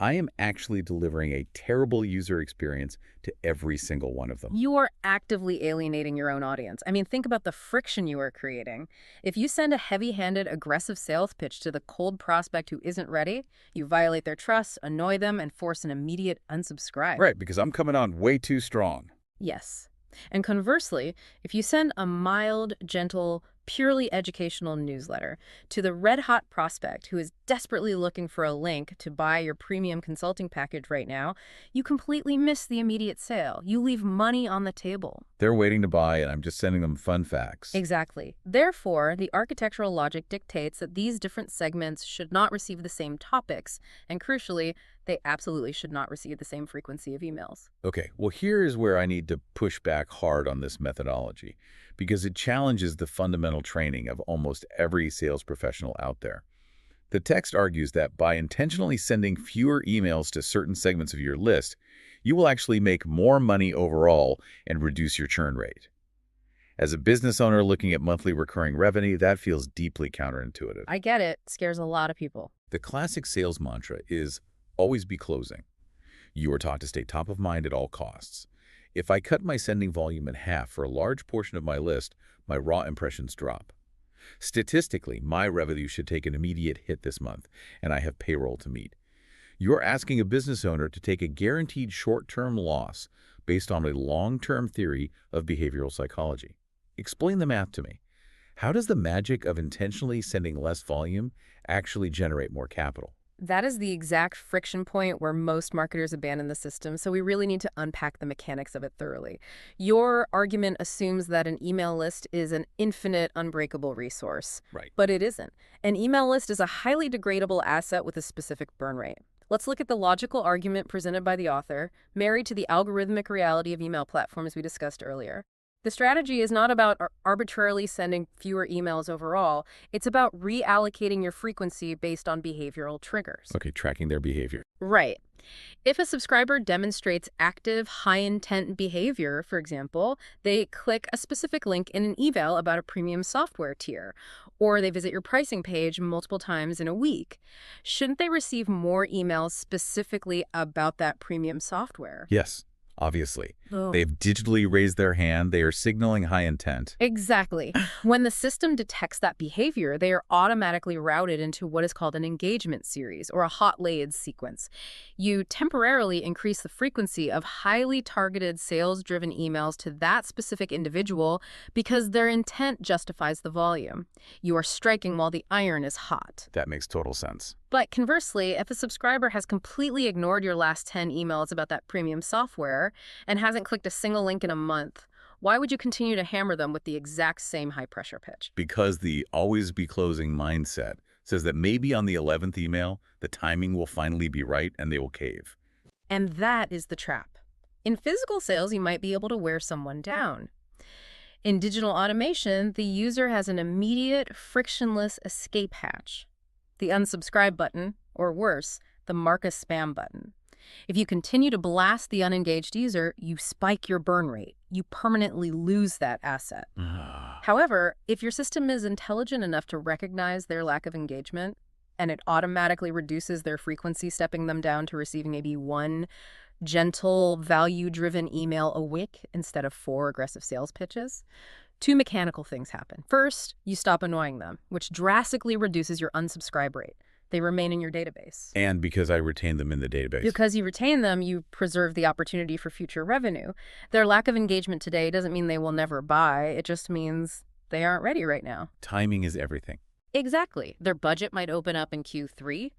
I am actually delivering a terrible user experience to every single one of them. You are actively alienating your own audience. I mean, think about the friction you are creating. If you send a heavy-handed, aggressive sales pitch to the cold prospect who isn't ready, you violate their trust, annoy them, and force an immediate unsubscribe. Right, because I'm coming on way too strong. Yes. And conversely, if you send a mild, gentle, purely educational newsletter to the red-hot prospect who is desperately looking for a link to buy your premium consulting package right now, you completely miss the immediate sale. You leave money on the table. They're waiting to buy, and I'm just sending them fun facts. Exactly. Therefore, the architectural logic dictates that these different segments should not receive the same topics, and crucially, they absolutely should not receive the same frequency of emails. Okay, well, here is where I need to push back hard on this methodology, because it challenges the fundamental training of almost every sales professional out there. The text argues that by intentionally sending fewer emails to certain segments of your list, you will actually make more money overall and reduce your churn rate. As a business owner looking at monthly recurring revenue, that feels deeply counterintuitive. I get it. Scares a lot of people. The classic sales mantra is always be closing. You are taught to stay top of mind at all costs. If I cut my sending volume in half for a large portion of my list, my raw impressions drop. Statistically, my revenue should take an immediate hit this month, and I have payroll to meet. You're asking a business owner to take a guaranteed short-term loss based on a long-term theory of behavioral psychology. Explain the math to me. How does the magic of intentionally sending less volume actually generate more capital? That is the exact friction point where most marketers abandon the system, so we really need to unpack the mechanics of it thoroughly. Your argument assumes that an email list is an infinite, unbreakable resource. Right. But it isn't. An email list is a highly degradable asset with a specific burn rate. Let's look at the logical argument presented by the author, married to the algorithmic reality of email platforms we discussed earlier. The strategy is not about arbitrarily sending fewer emails overall. It's about reallocating your frequency based on behavioral triggers. Okay, tracking their behavior. Right. If a subscriber demonstrates active, high-intent behavior, for example, they click a specific link in an eval about a premium software tier, or they visit your pricing page multiple times in a week, shouldn't they receive more emails specifically about that premium software? Yes. Obviously. Oh. They've digitally raised their hand. They are signaling high intent. Exactly. When the system detects that behavior, they are automatically routed into what is called an engagement series or a hot leads sequence. You temporarily increase the frequency of highly targeted sales-driven emails to that specific individual because their intent justifies the volume. You are striking while the iron is hot. That makes total sense. But conversely, if a subscriber has completely ignored your last 10 emails about that premium software and hasn't clicked a single link in a month, why would you continue to hammer them with the exact same high-pressure pitch? Because the always be closing mindset says that maybe on the 11th email, the timing will finally be right and they will cave. And that is the trap. In physical sales, you might be able to wear someone down. In digital automation, the user has an immediate, frictionless escape hatch. The unsubscribe button, or worse, the mark as spam button. If you continue to blast the unengaged user, you spike your burn rate. You permanently lose that asset. However, if your system is intelligent enough to recognize their lack of engagement, and it automatically reduces their frequency, stepping them down to receiving maybe one gentle, value-driven email a week instead of 4 aggressive sales pitches, 2 mechanical things happen. First, you stop annoying them, which drastically reduces your unsubscribe rate. They remain in your database. And because I retain them in the database. Because you retain them, you preserve the opportunity for future revenue. Their lack of engagement today doesn't mean they will never buy. It just means they aren't ready right now. Timing is everything. Exactly. Their budget might open up in Q3.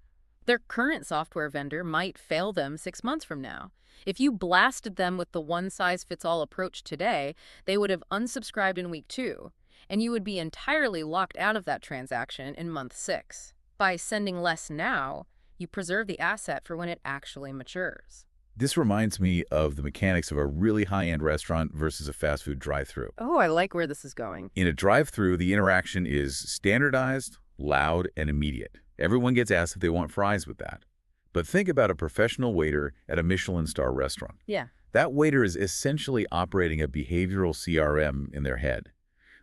Their current software vendor might fail them 6 months from now. If you blasted them with the one-size-fits-all approach today, they would have unsubscribed in week 2, and you would be entirely locked out of that transaction in month 6. By sending less now, you preserve the asset for when it actually matures. This reminds me of the mechanics of a really high-end restaurant versus a fast food drive-thru. Oh, I like where this is going. In a drive-thru, the interaction is standardized, loud, and immediate. Everyone gets asked if they want fries with that. But think about a professional waiter at a Michelin star restaurant. Yeah. That waiter is essentially operating a behavioral CRM in their head.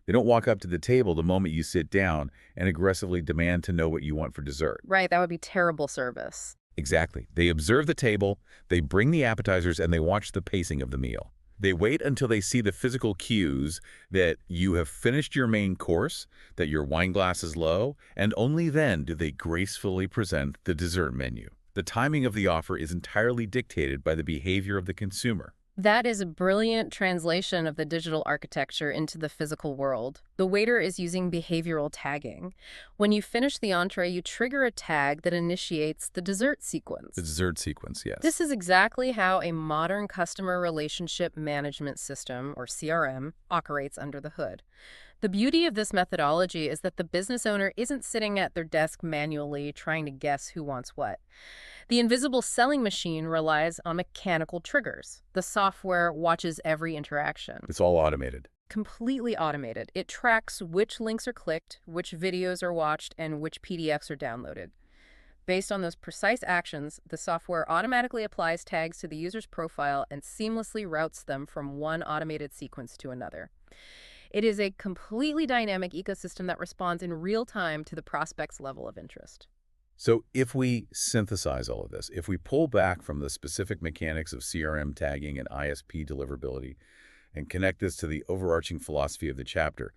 They don't walk up to the table the moment you sit down and aggressively demand to know what you want for dessert. Right, that would be terrible service. Exactly. They observe the table, they bring the appetizers, and they watch the pacing of the meal. They wait until they see the physical cues that you have finished your main course, that your wine glass is low, and only then do they gracefully present the dessert menu. The timing of the offer is entirely dictated by the behavior of the consumer. That is a brilliant translation of the digital architecture into the physical world. The waiter is using behavioral tagging. When you finish the entree, you trigger a tag that initiates the dessert sequence. The dessert sequence, yes. This is exactly how a modern customer relationship management system, or CRM, operates under the hood. The beauty of this methodology is that the business owner isn't sitting at their desk manually trying to guess who wants what. The invisible selling machine relies on mechanical triggers. The software watches every interaction. It's all automated. Completely automated. It tracks which links are clicked, which videos are watched, and which PDFs are downloaded. Based on those precise actions, the software automatically applies tags to the user's profile and seamlessly routes them from one automated sequence to another. It is a completely dynamic ecosystem that responds in real time to the prospect's level of interest. So if we synthesize all of this, if we pull back from the specific mechanics of CRM tagging and ISP deliverability and connect this to the overarching philosophy of the chapter,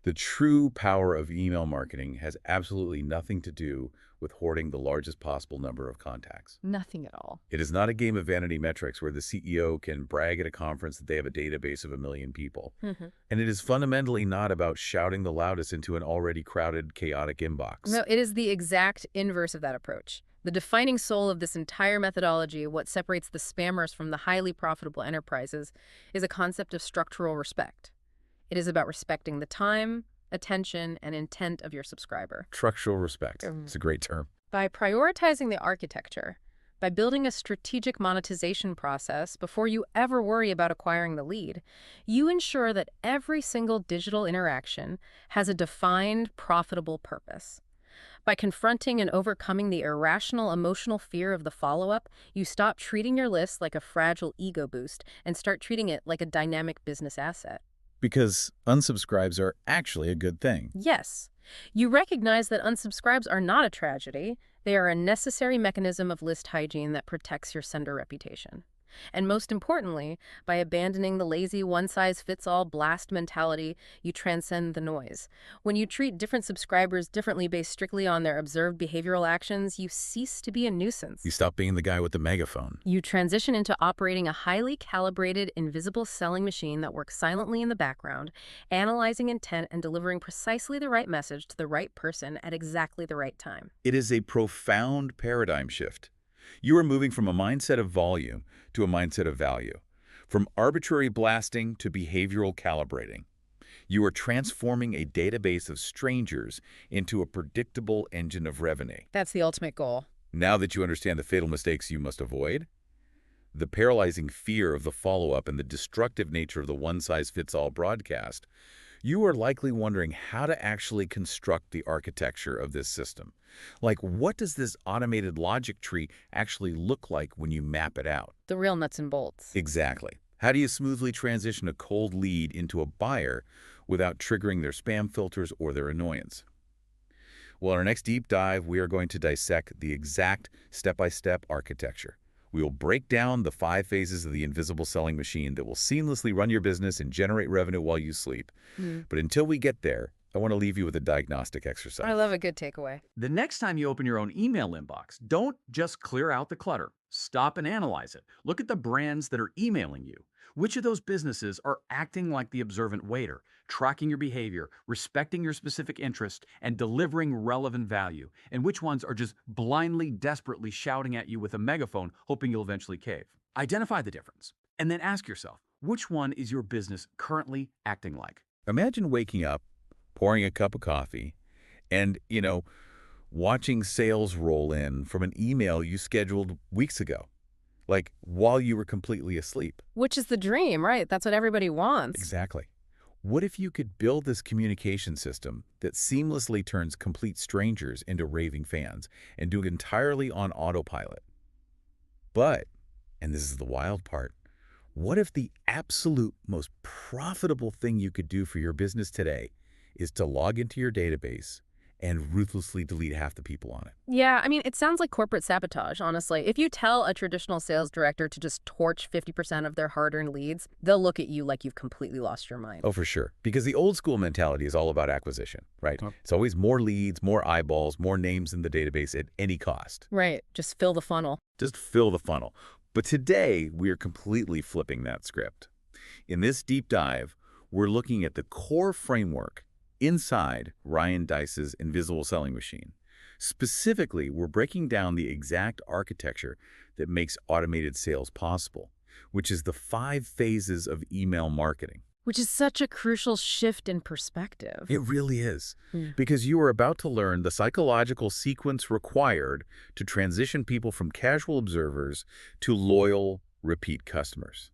the true power of email marketing has absolutely nothing to do with hoarding the largest possible number of contacts. Nothing at all. It is not a game of vanity metrics where the CEO can brag at a conference that they have a database of 1 million people. And it is fundamentally not about shouting the loudest into an already crowded, chaotic inbox. No, it is the exact inverse of that approach. The defining soul of this entire methodology, what separates the spammers from the highly profitable enterprises, is a concept of structural respect. It is about respecting the time, attention, and intent of your subscriber. Structural respect. It's a great term. By prioritizing the architecture, by building a strategic monetization process before you ever worry about acquiring the lead, you ensure that every single digital interaction has a defined, profitable purpose. By confronting and overcoming the irrational emotional fear of the follow-up, you stop treating your list like a fragile ego boost and start treating it like a dynamic business asset. Because unsubscribes are actually a good thing. Yes. You recognize that unsubscribes are not a tragedy. They are a necessary mechanism of list hygiene that protects your sender reputation. And most importantly, by abandoning the lazy one-size-fits-all blast mentality, you transcend the noise. When you treat different subscribers differently based strictly on their observed behavioral actions, you cease to be a nuisance. You stop being the guy with the megaphone. You transition into operating a highly calibrated, invisible selling machine that works silently in the background, analyzing intent and delivering precisely the right message to the right person at exactly the right time. It is a profound paradigm shift. You are moving from a mindset of volume to a mindset of value, from arbitrary blasting to behavioral calibrating. You are transforming a database of strangers into a predictable engine of revenue. That's the ultimate goal. Now that you understand the fatal mistakes you must avoid, the paralyzing fear of the follow-up and the destructive nature of the one-size-fits-all broadcast, You are likely wondering how to actually construct the architecture of this system. Like, what does this automated logic tree actually look like when you map it out? The real nuts and bolts. Exactly. How do you smoothly transition a cold lead into a buyer without triggering their spam filters or their annoyance? Well, in our next deep dive, we are going to dissect the exact step-by-step architecture. We will break down the 5 phases of the invisible selling machine that will seamlessly run your business and generate revenue while you sleep. But until we get there, I want to leave you with a diagnostic exercise. I love a good takeaway. The next time you open your own email inbox, don't just clear out the clutter. Stop and analyze it. Look at the brands that are emailing you. Which of those businesses are acting like the observant waiter, tracking your behavior, respecting your specific interest, and delivering relevant value? And which ones are just blindly, desperately shouting at you with a megaphone, hoping you'll eventually cave? Identify the difference, and then ask yourself, which one is your business currently acting like? Imagine waking up, pouring a cup of coffee, and, watching sales roll in from an email you scheduled weeks ago, like while you were completely asleep. Which is the dream, right? That's what everybody wants. Exactly. What if you could build this communication system that seamlessly turns complete strangers into raving fans and do it entirely on autopilot? But, and this is the wild part, what if the absolute most profitable thing you could do for your business today is to log into your database and ruthlessly delete half the people on it? Yeah, I mean, it sounds like corporate sabotage, honestly. If you tell a traditional sales director to just torch 50% of their hard-earned leads, they'll look at you like you've completely lost your mind. Oh, for sure. Because the old school mentality is all about acquisition, right? Yep. It's always more leads, more eyeballs, more names in the database at any cost. Right, just fill the funnel. Just fill the funnel. But today, we are completely flipping that script. In this deep dive, we're looking at the core framework inside Ryan Deiss's invisible selling machine. Specifically, we're breaking down the exact architecture that makes automated sales possible, which is the 5 phases of email marketing. Which is such a crucial shift in perspective. It really is, because you are about to learn the psychological sequence required to transition people from casual observers to loyal, repeat customers.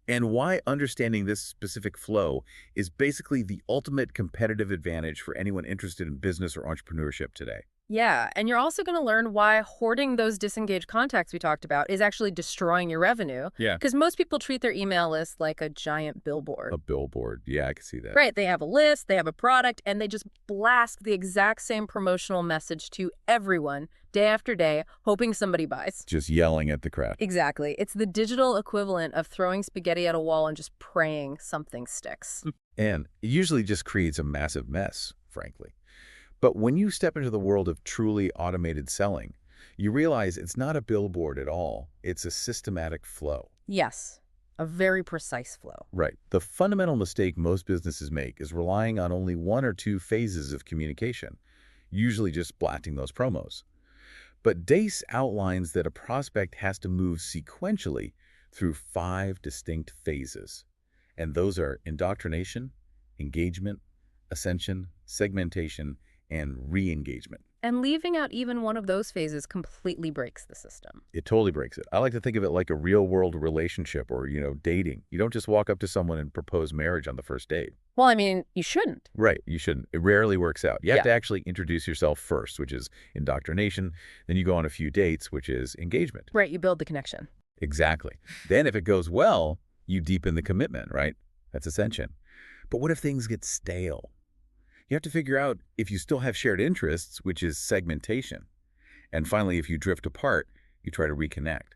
And why understanding this specific flow is basically the ultimate competitive advantage for anyone interested in business or entrepreneurship today. Yeah, and you're also going to learn why hoarding those disengaged contacts we talked about is actually destroying your revenue. Yeah. Because most people treat their email list like a giant billboard. A billboard. Yeah, I can see that. Right, they have a list, they have a product, and they just blast the exact same promotional message to everyone day after day, hoping somebody buys. Just yelling at the crowd. Exactly. It's the digital equivalent of throwing spaghetti at a wall and just praying something sticks. And it usually just creates a massive mess, frankly. But when you step into the world of truly automated selling, you realize it's not a billboard at all. It's a systematic flow. Yes, a very precise flow. Right. The fundamental mistake most businesses make is relying on only 1 or 2 phases of communication, usually just blasting those promos. But Deiss outlines that a prospect has to move sequentially through 5 distinct phases. And those are indoctrination, engagement, ascension, segmentation, and re-engagement. And leaving out even one of those phases completely breaks the system. It totally breaks it. I like to think of it like a real-world relationship or, dating. You don't just walk up to someone and propose marriage on the first date. Well, I mean, you shouldn't. Right, you shouldn't. It rarely works out. You have to actually introduce yourself first, which is indoctrination. Then you go on a few dates, which is engagement. Right, you build the connection. Exactly. Then if it goes well, you deepen the commitment, right? That's ascension. But what if things get stale? You have to figure out if you still have shared interests, which is segmentation. And finally, if you drift apart, you try to reconnect.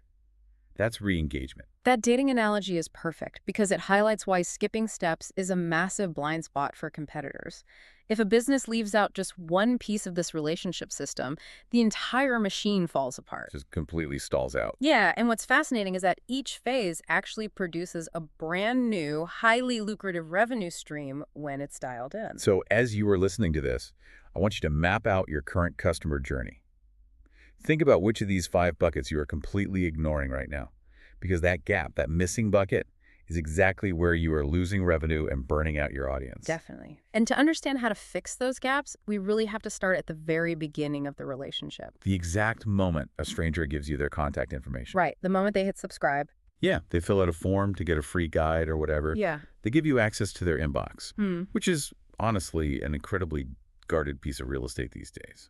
That's re-engagement. That dating analogy is perfect because it highlights why skipping steps is a massive blind spot for competitors. If a business leaves out just one piece of this relationship system, the entire machine falls apart. Just completely stalls out. Yeah, and what's fascinating is that each phase actually produces a brand new, highly lucrative revenue stream when it's dialed in. So as you are listening to this, I want you to map out your current customer journey. Think about which of these 5 buckets you are completely ignoring right now, because that gap, that missing bucket, is exactly where you are losing revenue and burning out your audience. Definitely. And to understand how to fix those gaps, we really have to start at the very beginning of the relationship. The exact moment a stranger gives you their contact information. Right. The moment they hit subscribe. Yeah, they fill out a form to get a free guide or whatever. Yeah. They give you access to their inbox, Hmm. which is honestly an incredibly guarded piece of real estate these days.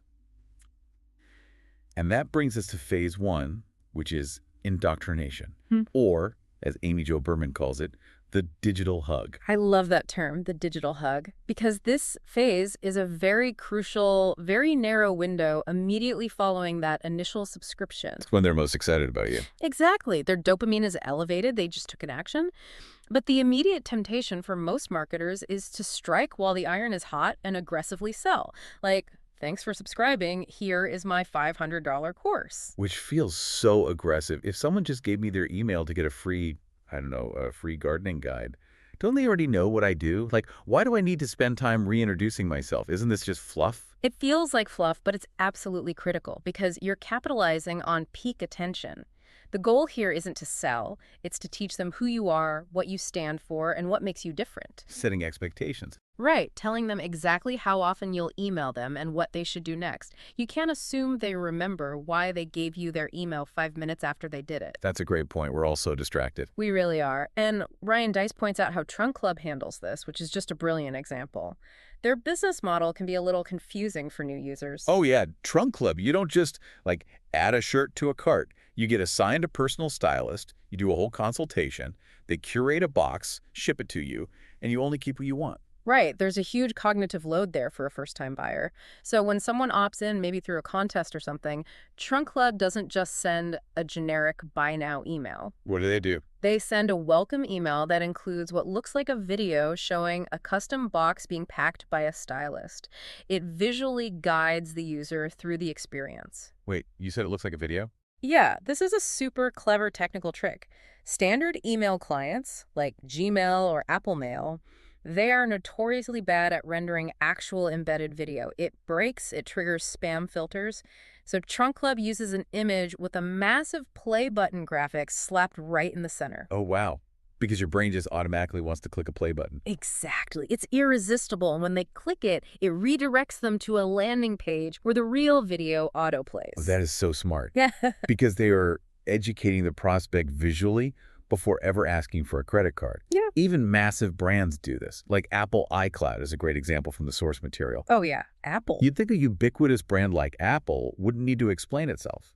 And that brings us to phase one, which is indoctrination, Hmm. or, as Amy Jo Berman calls it, the digital hug. I love that term, the digital hug, because this phase is a very crucial, very narrow window immediately following that initial subscription. It's when they're most excited about you. Exactly. Their dopamine is elevated. They just took an action. But the immediate temptation for most marketers is to strike while the iron is hot and aggressively sell. Like, thanks for subscribing. Here is my $500 course. Which feels so aggressive. If someone just gave me their email to get a free, I don't know, a free gardening guide, don't they already know what I do? Like, why do I need to spend time reintroducing myself? Isn't this just fluff? It feels like fluff, but it's absolutely critical because you're capitalizing on peak attention. The goal here isn't to sell, it's to teach them who you are, what you stand for, and what makes you different. Setting expectations. Right, telling them exactly how often you'll email them and what they should do next. You can't assume they remember why they gave you their email 5 minutes after they did it. That's a great point. We're all so distracted. We really are. And Ryan Deiss points out how Trunk Club handles this, which is just a brilliant example. Their business model can be a little confusing for new users. Oh yeah, Trunk Club. You don't just like add a shirt to a cart. You get assigned a personal stylist, you do a whole consultation, they curate a box, ship it to you, and you only keep what you want. Right, there's a huge cognitive load there for a first-time buyer. So when someone opts in, maybe through a contest or something, Trunk Club doesn't just send a generic buy now email. What do? They send a welcome email that includes what looks like a video showing a custom box being packed by a stylist. It visually guides the user through the experience. Wait, you said it looks like a video? Yeah, this is a super clever technical trick. Standard email clients, like Gmail or Apple Mail, they are notoriously bad at rendering actual embedded video. It breaks, it triggers spam filters. So Trunk Club uses an image with a massive play button graphic slapped right in the center. Oh wow. Because your brain just automatically wants to click a play button. Exactly. It's irresistible, and when they click it, it redirects them to a landing page where the real video autoplays. Oh, that is so smart. Yeah. Because they are educating the prospect visually before ever asking for a credit card. Yeah. Even massive brands do this, like Apple iCloud is a great example from the source material. Oh, yeah. Apple. You'd think a ubiquitous brand like Apple wouldn't need to explain itself.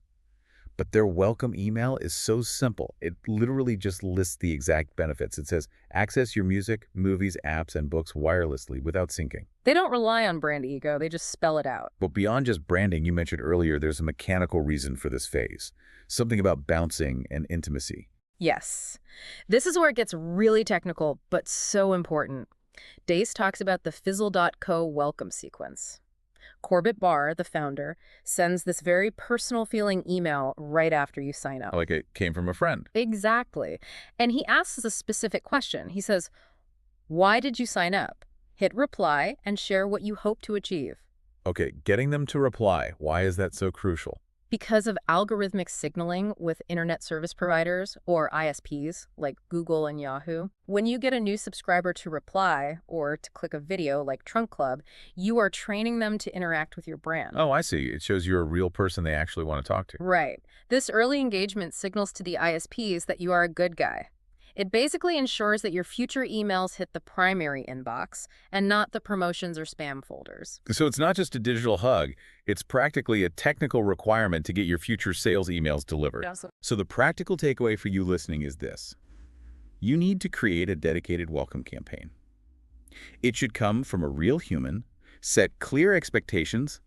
But their welcome email is so simple. It literally just lists the exact benefits. It says, access your music, movies, apps, and books wirelessly without syncing. They don't rely on brand ego. They just spell it out. But beyond just branding, you mentioned earlier, there's a mechanical reason for this phase. Something about bouncing and intimacy. Yes. This is where it gets really technical, but so important. Deiss talks about the Fizzle.co welcome sequence. Corbett Barr, the founder, sends this very personal-feeling email right after you sign up. Like it came from a friend. Exactly. And he asks a specific question. He says, why did you sign up? Hit reply and share what you hope to achieve. Okay, getting them to reply. Why is that so crucial? Because of algorithmic signaling with internet service providers, or ISPs, like Google and Yahoo, when you get a new subscriber to reply or to click a video like Trunk Club, you are training them to interact with your brand. Oh, I see. It shows you're a real person they actually want to talk to. Right. This early engagement signals to the ISPs that you are a good guy. It basically ensures that your future emails hit the primary inbox and not the promotions or spam folders. So it's not just a digital hug. It's practically a technical requirement to get your future sales emails delivered. So the practical takeaway for you listening is this. You need to create a dedicated welcome campaign. It should come from a real human, set clear expectations,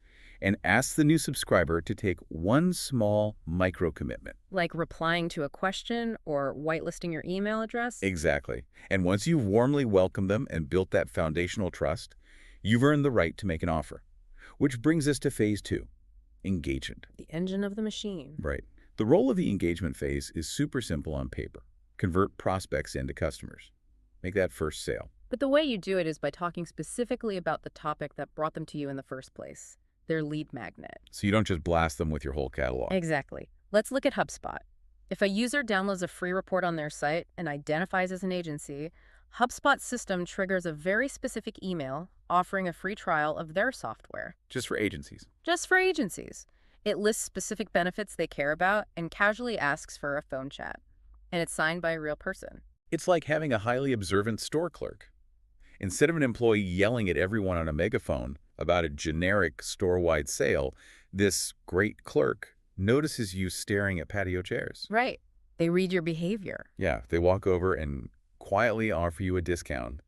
and ask the new subscriber to take one small micro-commitment. Like replying to a question or whitelisting your email address? Exactly. And once you've warmly welcomed them and built that foundational trust, you've earned the right to make an offer. Which brings us to phase two, engagement. The engine of the machine. Right. The role of the engagement phase is super simple on paper. Convert prospects into customers. Make that first sale. But the way you do it is by talking specifically about the topic that brought them to you in the first place. Their lead magnet. So you don't just blast them with your whole catalog. Exactly. Let's look at HubSpot. If a user downloads a free report on their site and identifies as an agency, HubSpot's system triggers a very specific email offering a free trial of their software. Just for agencies. Just for agencies. It lists specific benefits they care about and casually asks for a phone chat. and it's signed by a real person. It's like having a highly observant store clerk. Instead of an employee yelling at everyone on a megaphone about a generic store-wide sale, this great clerk notices you staring at patio chairs. Right. They read your behavior. Yeah, they walk over and quietly offer you a discount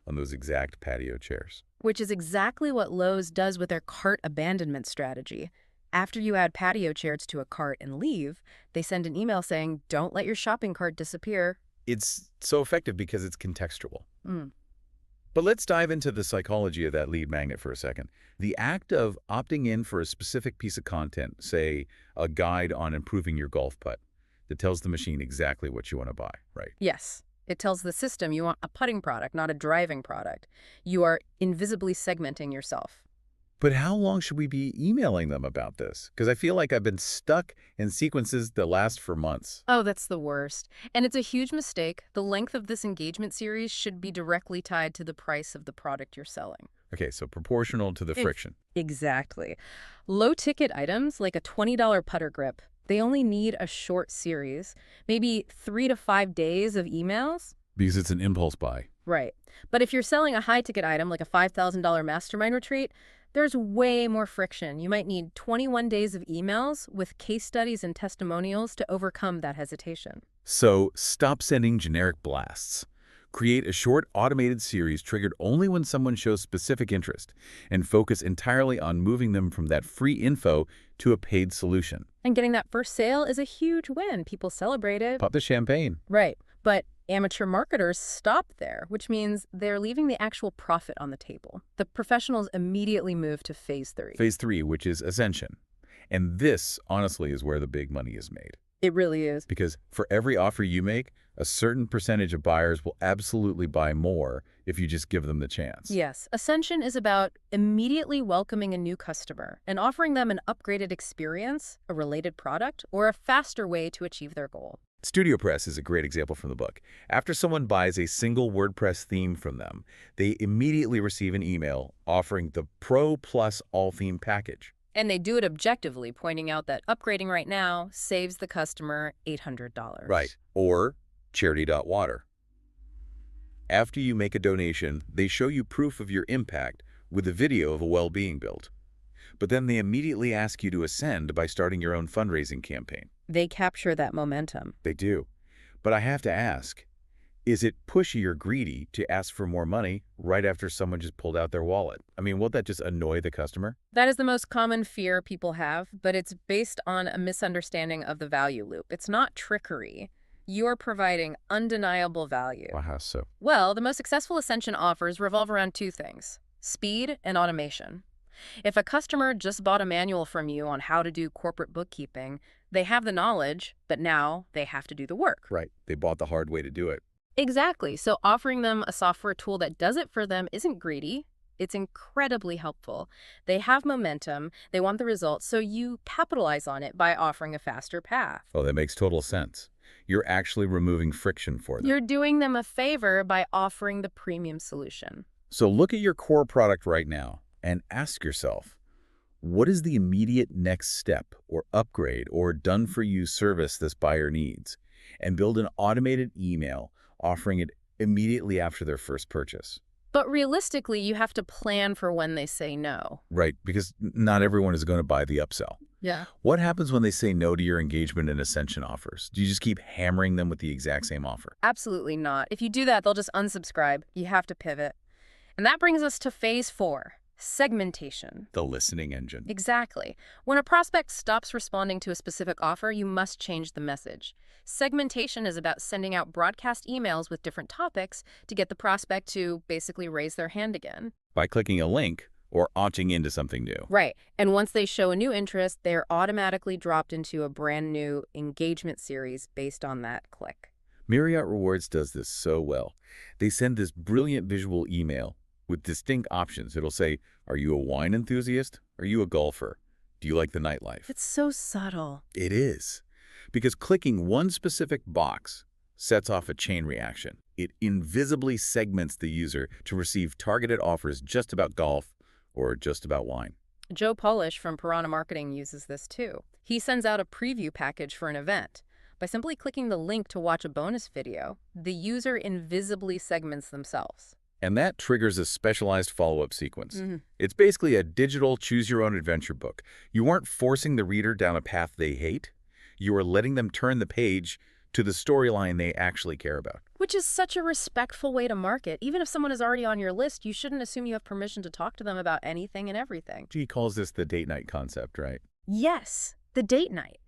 on those exact patio chairs. Which is exactly what Lowe's does with their cart abandonment strategy. After you add patio chairs to a cart and leave, they send an email saying, "Don't let your shopping cart disappear." It's so effective because it's contextual. Mm. But let's dive into the psychology of that lead magnet for a second. The act of opting in for a specific piece of content, say a guide on improving your golf putt, that tells the machine exactly what you want to buy, right? Yes. It tells the system you want a putting product, not a driving product. You are invisibly segmenting yourself. But how long should we be emailing them about this? Because I feel like I've been stuck in sequences that last for months. Oh, that's the worst. And it's a huge mistake. The length of this engagement series should be directly tied to the price of the product you're selling. Okay, so proportional to the friction. Exactly. Low-ticket items like a $20 putter grip, they only need a short series, maybe 3 to 5 days of emails. Because it's an impulse buy. Right. But if you're selling a high-ticket item like a $5,000 mastermind retreat, there's way more friction. You might need 21 days of emails with case studies and testimonials to overcome that hesitation. So stop sending generic blasts. Create a short automated series triggered only when someone shows specific interest, and focus entirely on moving them from that free info to a paid solution. And getting that first sale is a huge win. People celebrate it. Pop the champagne. Right. But amateur marketers stop there, which means they're leaving the actual profit on the table. The professionals immediately move to phase 3. Phase 3, which is ascension. And this, honestly, is where the big money is made. It really is. Because for every offer you make, a certain percentage of buyers will absolutely buy more if you just give them the chance. Yes. Ascension is about immediately welcoming a new customer and offering them an upgraded experience, a related product, or a faster way to achieve their goal. StudioPress is a great example from the book. After someone buys a single WordPress theme from them, they immediately receive an email offering the Pro Plus All-Theme package. And they do it objectively, pointing out that upgrading right now saves the customer $800. Right. Or charity.water. After you make a donation, they show you proof of your impact with a video of a well-being build. But then they immediately ask you to ascend by starting your own fundraising campaign. They capture that momentum. They do. But I have to ask, is it pushy or greedy to ask for more money right after someone just pulled out their wallet? I mean, won't that just annoy the customer? That is the most common fear people have, but it's based on a misunderstanding of the value loop. It's not trickery. You're providing undeniable value. Wow, how so? Well, the most successful Ascension offers revolve around 2 things: speed and automation. If a customer just bought a manual from you on how to do corporate bookkeeping, they have the knowledge, but now they have to do the work. Right. They bought the hard way to do it. Exactly. So offering them a software tool that does it for them isn't greedy. It's incredibly helpful. They have momentum. They want the results. So you capitalize on it by offering a faster path. Oh, that makes total sense. You're actually removing friction for them. You're doing them a favor by offering the premium solution. So look at your core product right now and ask yourself, what is the immediate next step or upgrade or done-for-you service this buyer needs? And build an automated email offering it immediately after their first purchase. But realistically, you have to plan for when they say no. Right, because not everyone is going to buy the upsell. Yeah. What happens when they say no to your engagement and Ascension offers? Do you just keep hammering them with the exact same offer? Absolutely not. If you do that, they'll just unsubscribe. You have to pivot. And that brings us to phase 4, segmentation. The listening engine. Exactly. When a prospect stops responding to a specific offer, you must change the message. Segmentation is about sending out broadcast emails with different topics to get the prospect to basically raise their hand again. By clicking a link or opting into something new. Right. And once they show a new interest, they're automatically dropped into a brand new engagement series based on that click. Marriott Rewards does this so well. They send this brilliant visual email with distinct options. It'll say, are you a wine enthusiast? Are you a golfer? Do you like the nightlife? It's so subtle. It is. Because clicking one specific box sets off a chain reaction. It invisibly segments the user to receive targeted offers just about golf or just about wine. Joe Polish from Piranha Marketing uses this too. He sends out a preview package for an event. By simply clicking the link to watch a bonus video, the user invisibly segments themselves. And that triggers a specialized follow-up sequence. Mm-hmm. It's basically a digital choose-your-own-adventure book. You aren't forcing the reader down a path they hate. You are letting them turn the page to the storyline they actually care about. Which is such a respectful way to market. Even if someone is already on your list, you shouldn't assume you have permission to talk to them about anything and everything. He calls this the date night concept, right? Yes, the date night.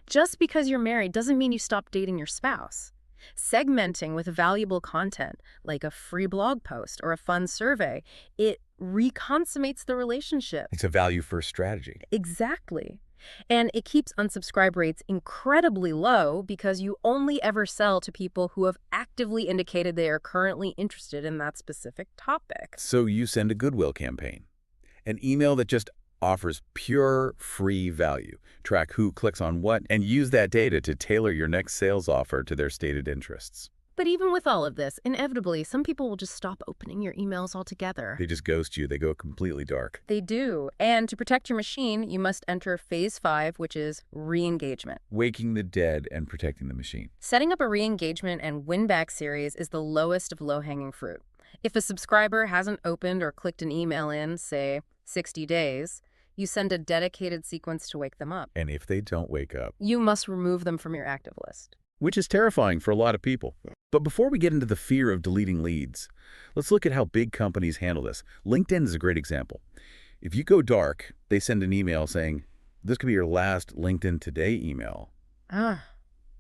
Just because you're married doesn't mean you stop dating your spouse. Segmenting with valuable content, like a free blog post or a fun survey, it reconsummates the relationship. It's a value-first strategy. Exactly. And it keeps unsubscribe rates incredibly low because you only ever sell to people who have actively indicated they are currently interested in that specific topic. So you send a goodwill campaign, an email that just offers pure free value. Track who clicks on what, and use that data to tailor your next sales offer to their stated interests. But even with all of this, inevitably, some people will just stop opening your emails altogether. They just ghost you. They go completely dark. They do. And to protect your machine, you must enter phase 5, which is re-engagement. Waking the dead and protecting the machine. Setting up a re-engagement and win-back series is the lowest of low-hanging fruit. If a subscriber hasn't opened or clicked an email in, say, 60 days, you send a dedicated sequence to wake them up. And if they don't wake up, You must remove them from your active list. which is terrifying for a lot of people. But before we get into the fear of deleting leads, let's look at how big companies handle this. LinkedIn is a great example. If you go dark, they send an email saying, this could be your last LinkedIn Today email.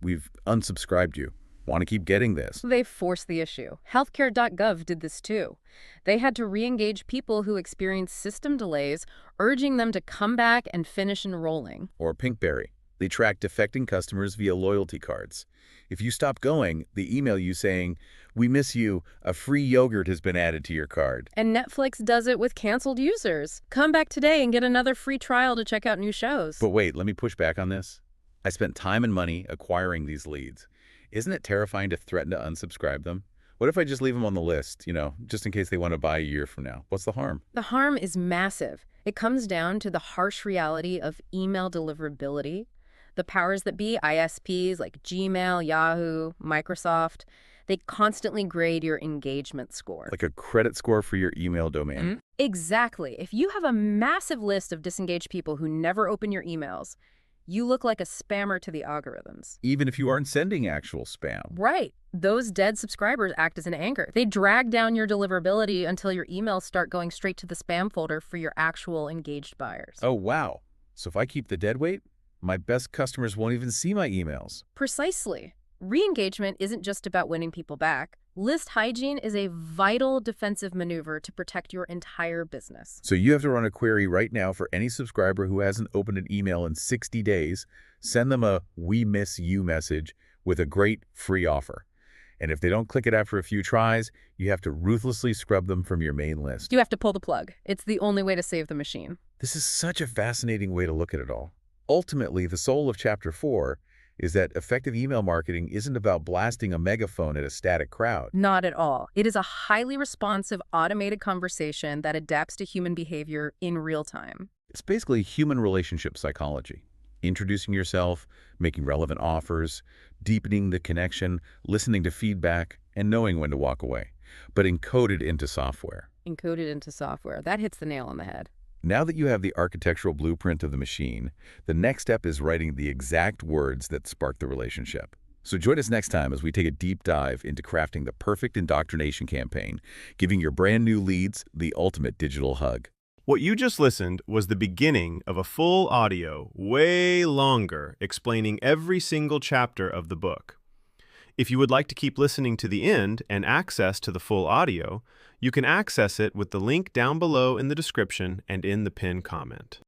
We've unsubscribed you. Want to keep getting this? They force the issue. Healthcare.gov did this too. They had to re-engage people who experienced system delays, urging them to come back and finish enrolling. Or Pinkberry. They track defecting customers via loyalty cards. If you stop going, they email you saying, we miss you, a free yogurt has been added to your card. And Netflix does it with canceled users. Come back today and get another free trial to check out new shows. But wait, let me push back on this. I spent time and money acquiring these leads. Isn't it terrifying to threaten to unsubscribe them? What if I just leave them on the list, just in case they want to buy a year from now? What's the harm? The harm is massive. It comes down to the harsh reality of email deliverability. The powers that be, ISPs like Gmail, Yahoo, Microsoft, they constantly grade your engagement score. Like a credit score for your email domain. Exactly. If you have a massive list of disengaged people who never open your emails, you look like a spammer to the algorithms. Even if you aren't sending actual spam. Right. Those dead subscribers act as an anchor. They drag down your deliverability until your emails start going straight to the spam folder for your actual engaged buyers. Oh, wow. So if I keep the dead weight, my best customers won't even see my emails. Precisely. Re-engagement isn't just about winning people back. List hygiene is a vital defensive maneuver to protect your entire business. So you have to run a query right now for any subscriber who hasn't opened an email in 60 days. Send them a "We miss you" message with a great free offer. And if they don't click it after a few tries, you have to ruthlessly scrub them from your main list. You have to pull the plug. It's the only way to save the machine. This is such a fascinating way to look at it all. Ultimately, the soul of Chapter 4 is that effective email marketing isn't about blasting a megaphone at a static crowd. Not at all. It is a highly responsive, automated conversation that adapts to human behavior in real time. It's basically human relationship psychology. Introducing yourself, making relevant offers, deepening the connection, listening to feedback, and knowing when to walk away, but encoded into software. Encoded into software. That hits the nail on the head. Now that you have the architectural blueprint of the machine, the next step is writing the exact words that spark the relationship. So join us next time as we take a deep dive into crafting the perfect indoctrination campaign, giving your brand new leads the ultimate digital hug. What you just listened was the beginning of a full audio, way longer, explaining every single chapter of the book. If you would like to keep listening to the end and access to the full audio, you can access it with the link down below in the description and in the pinned comment.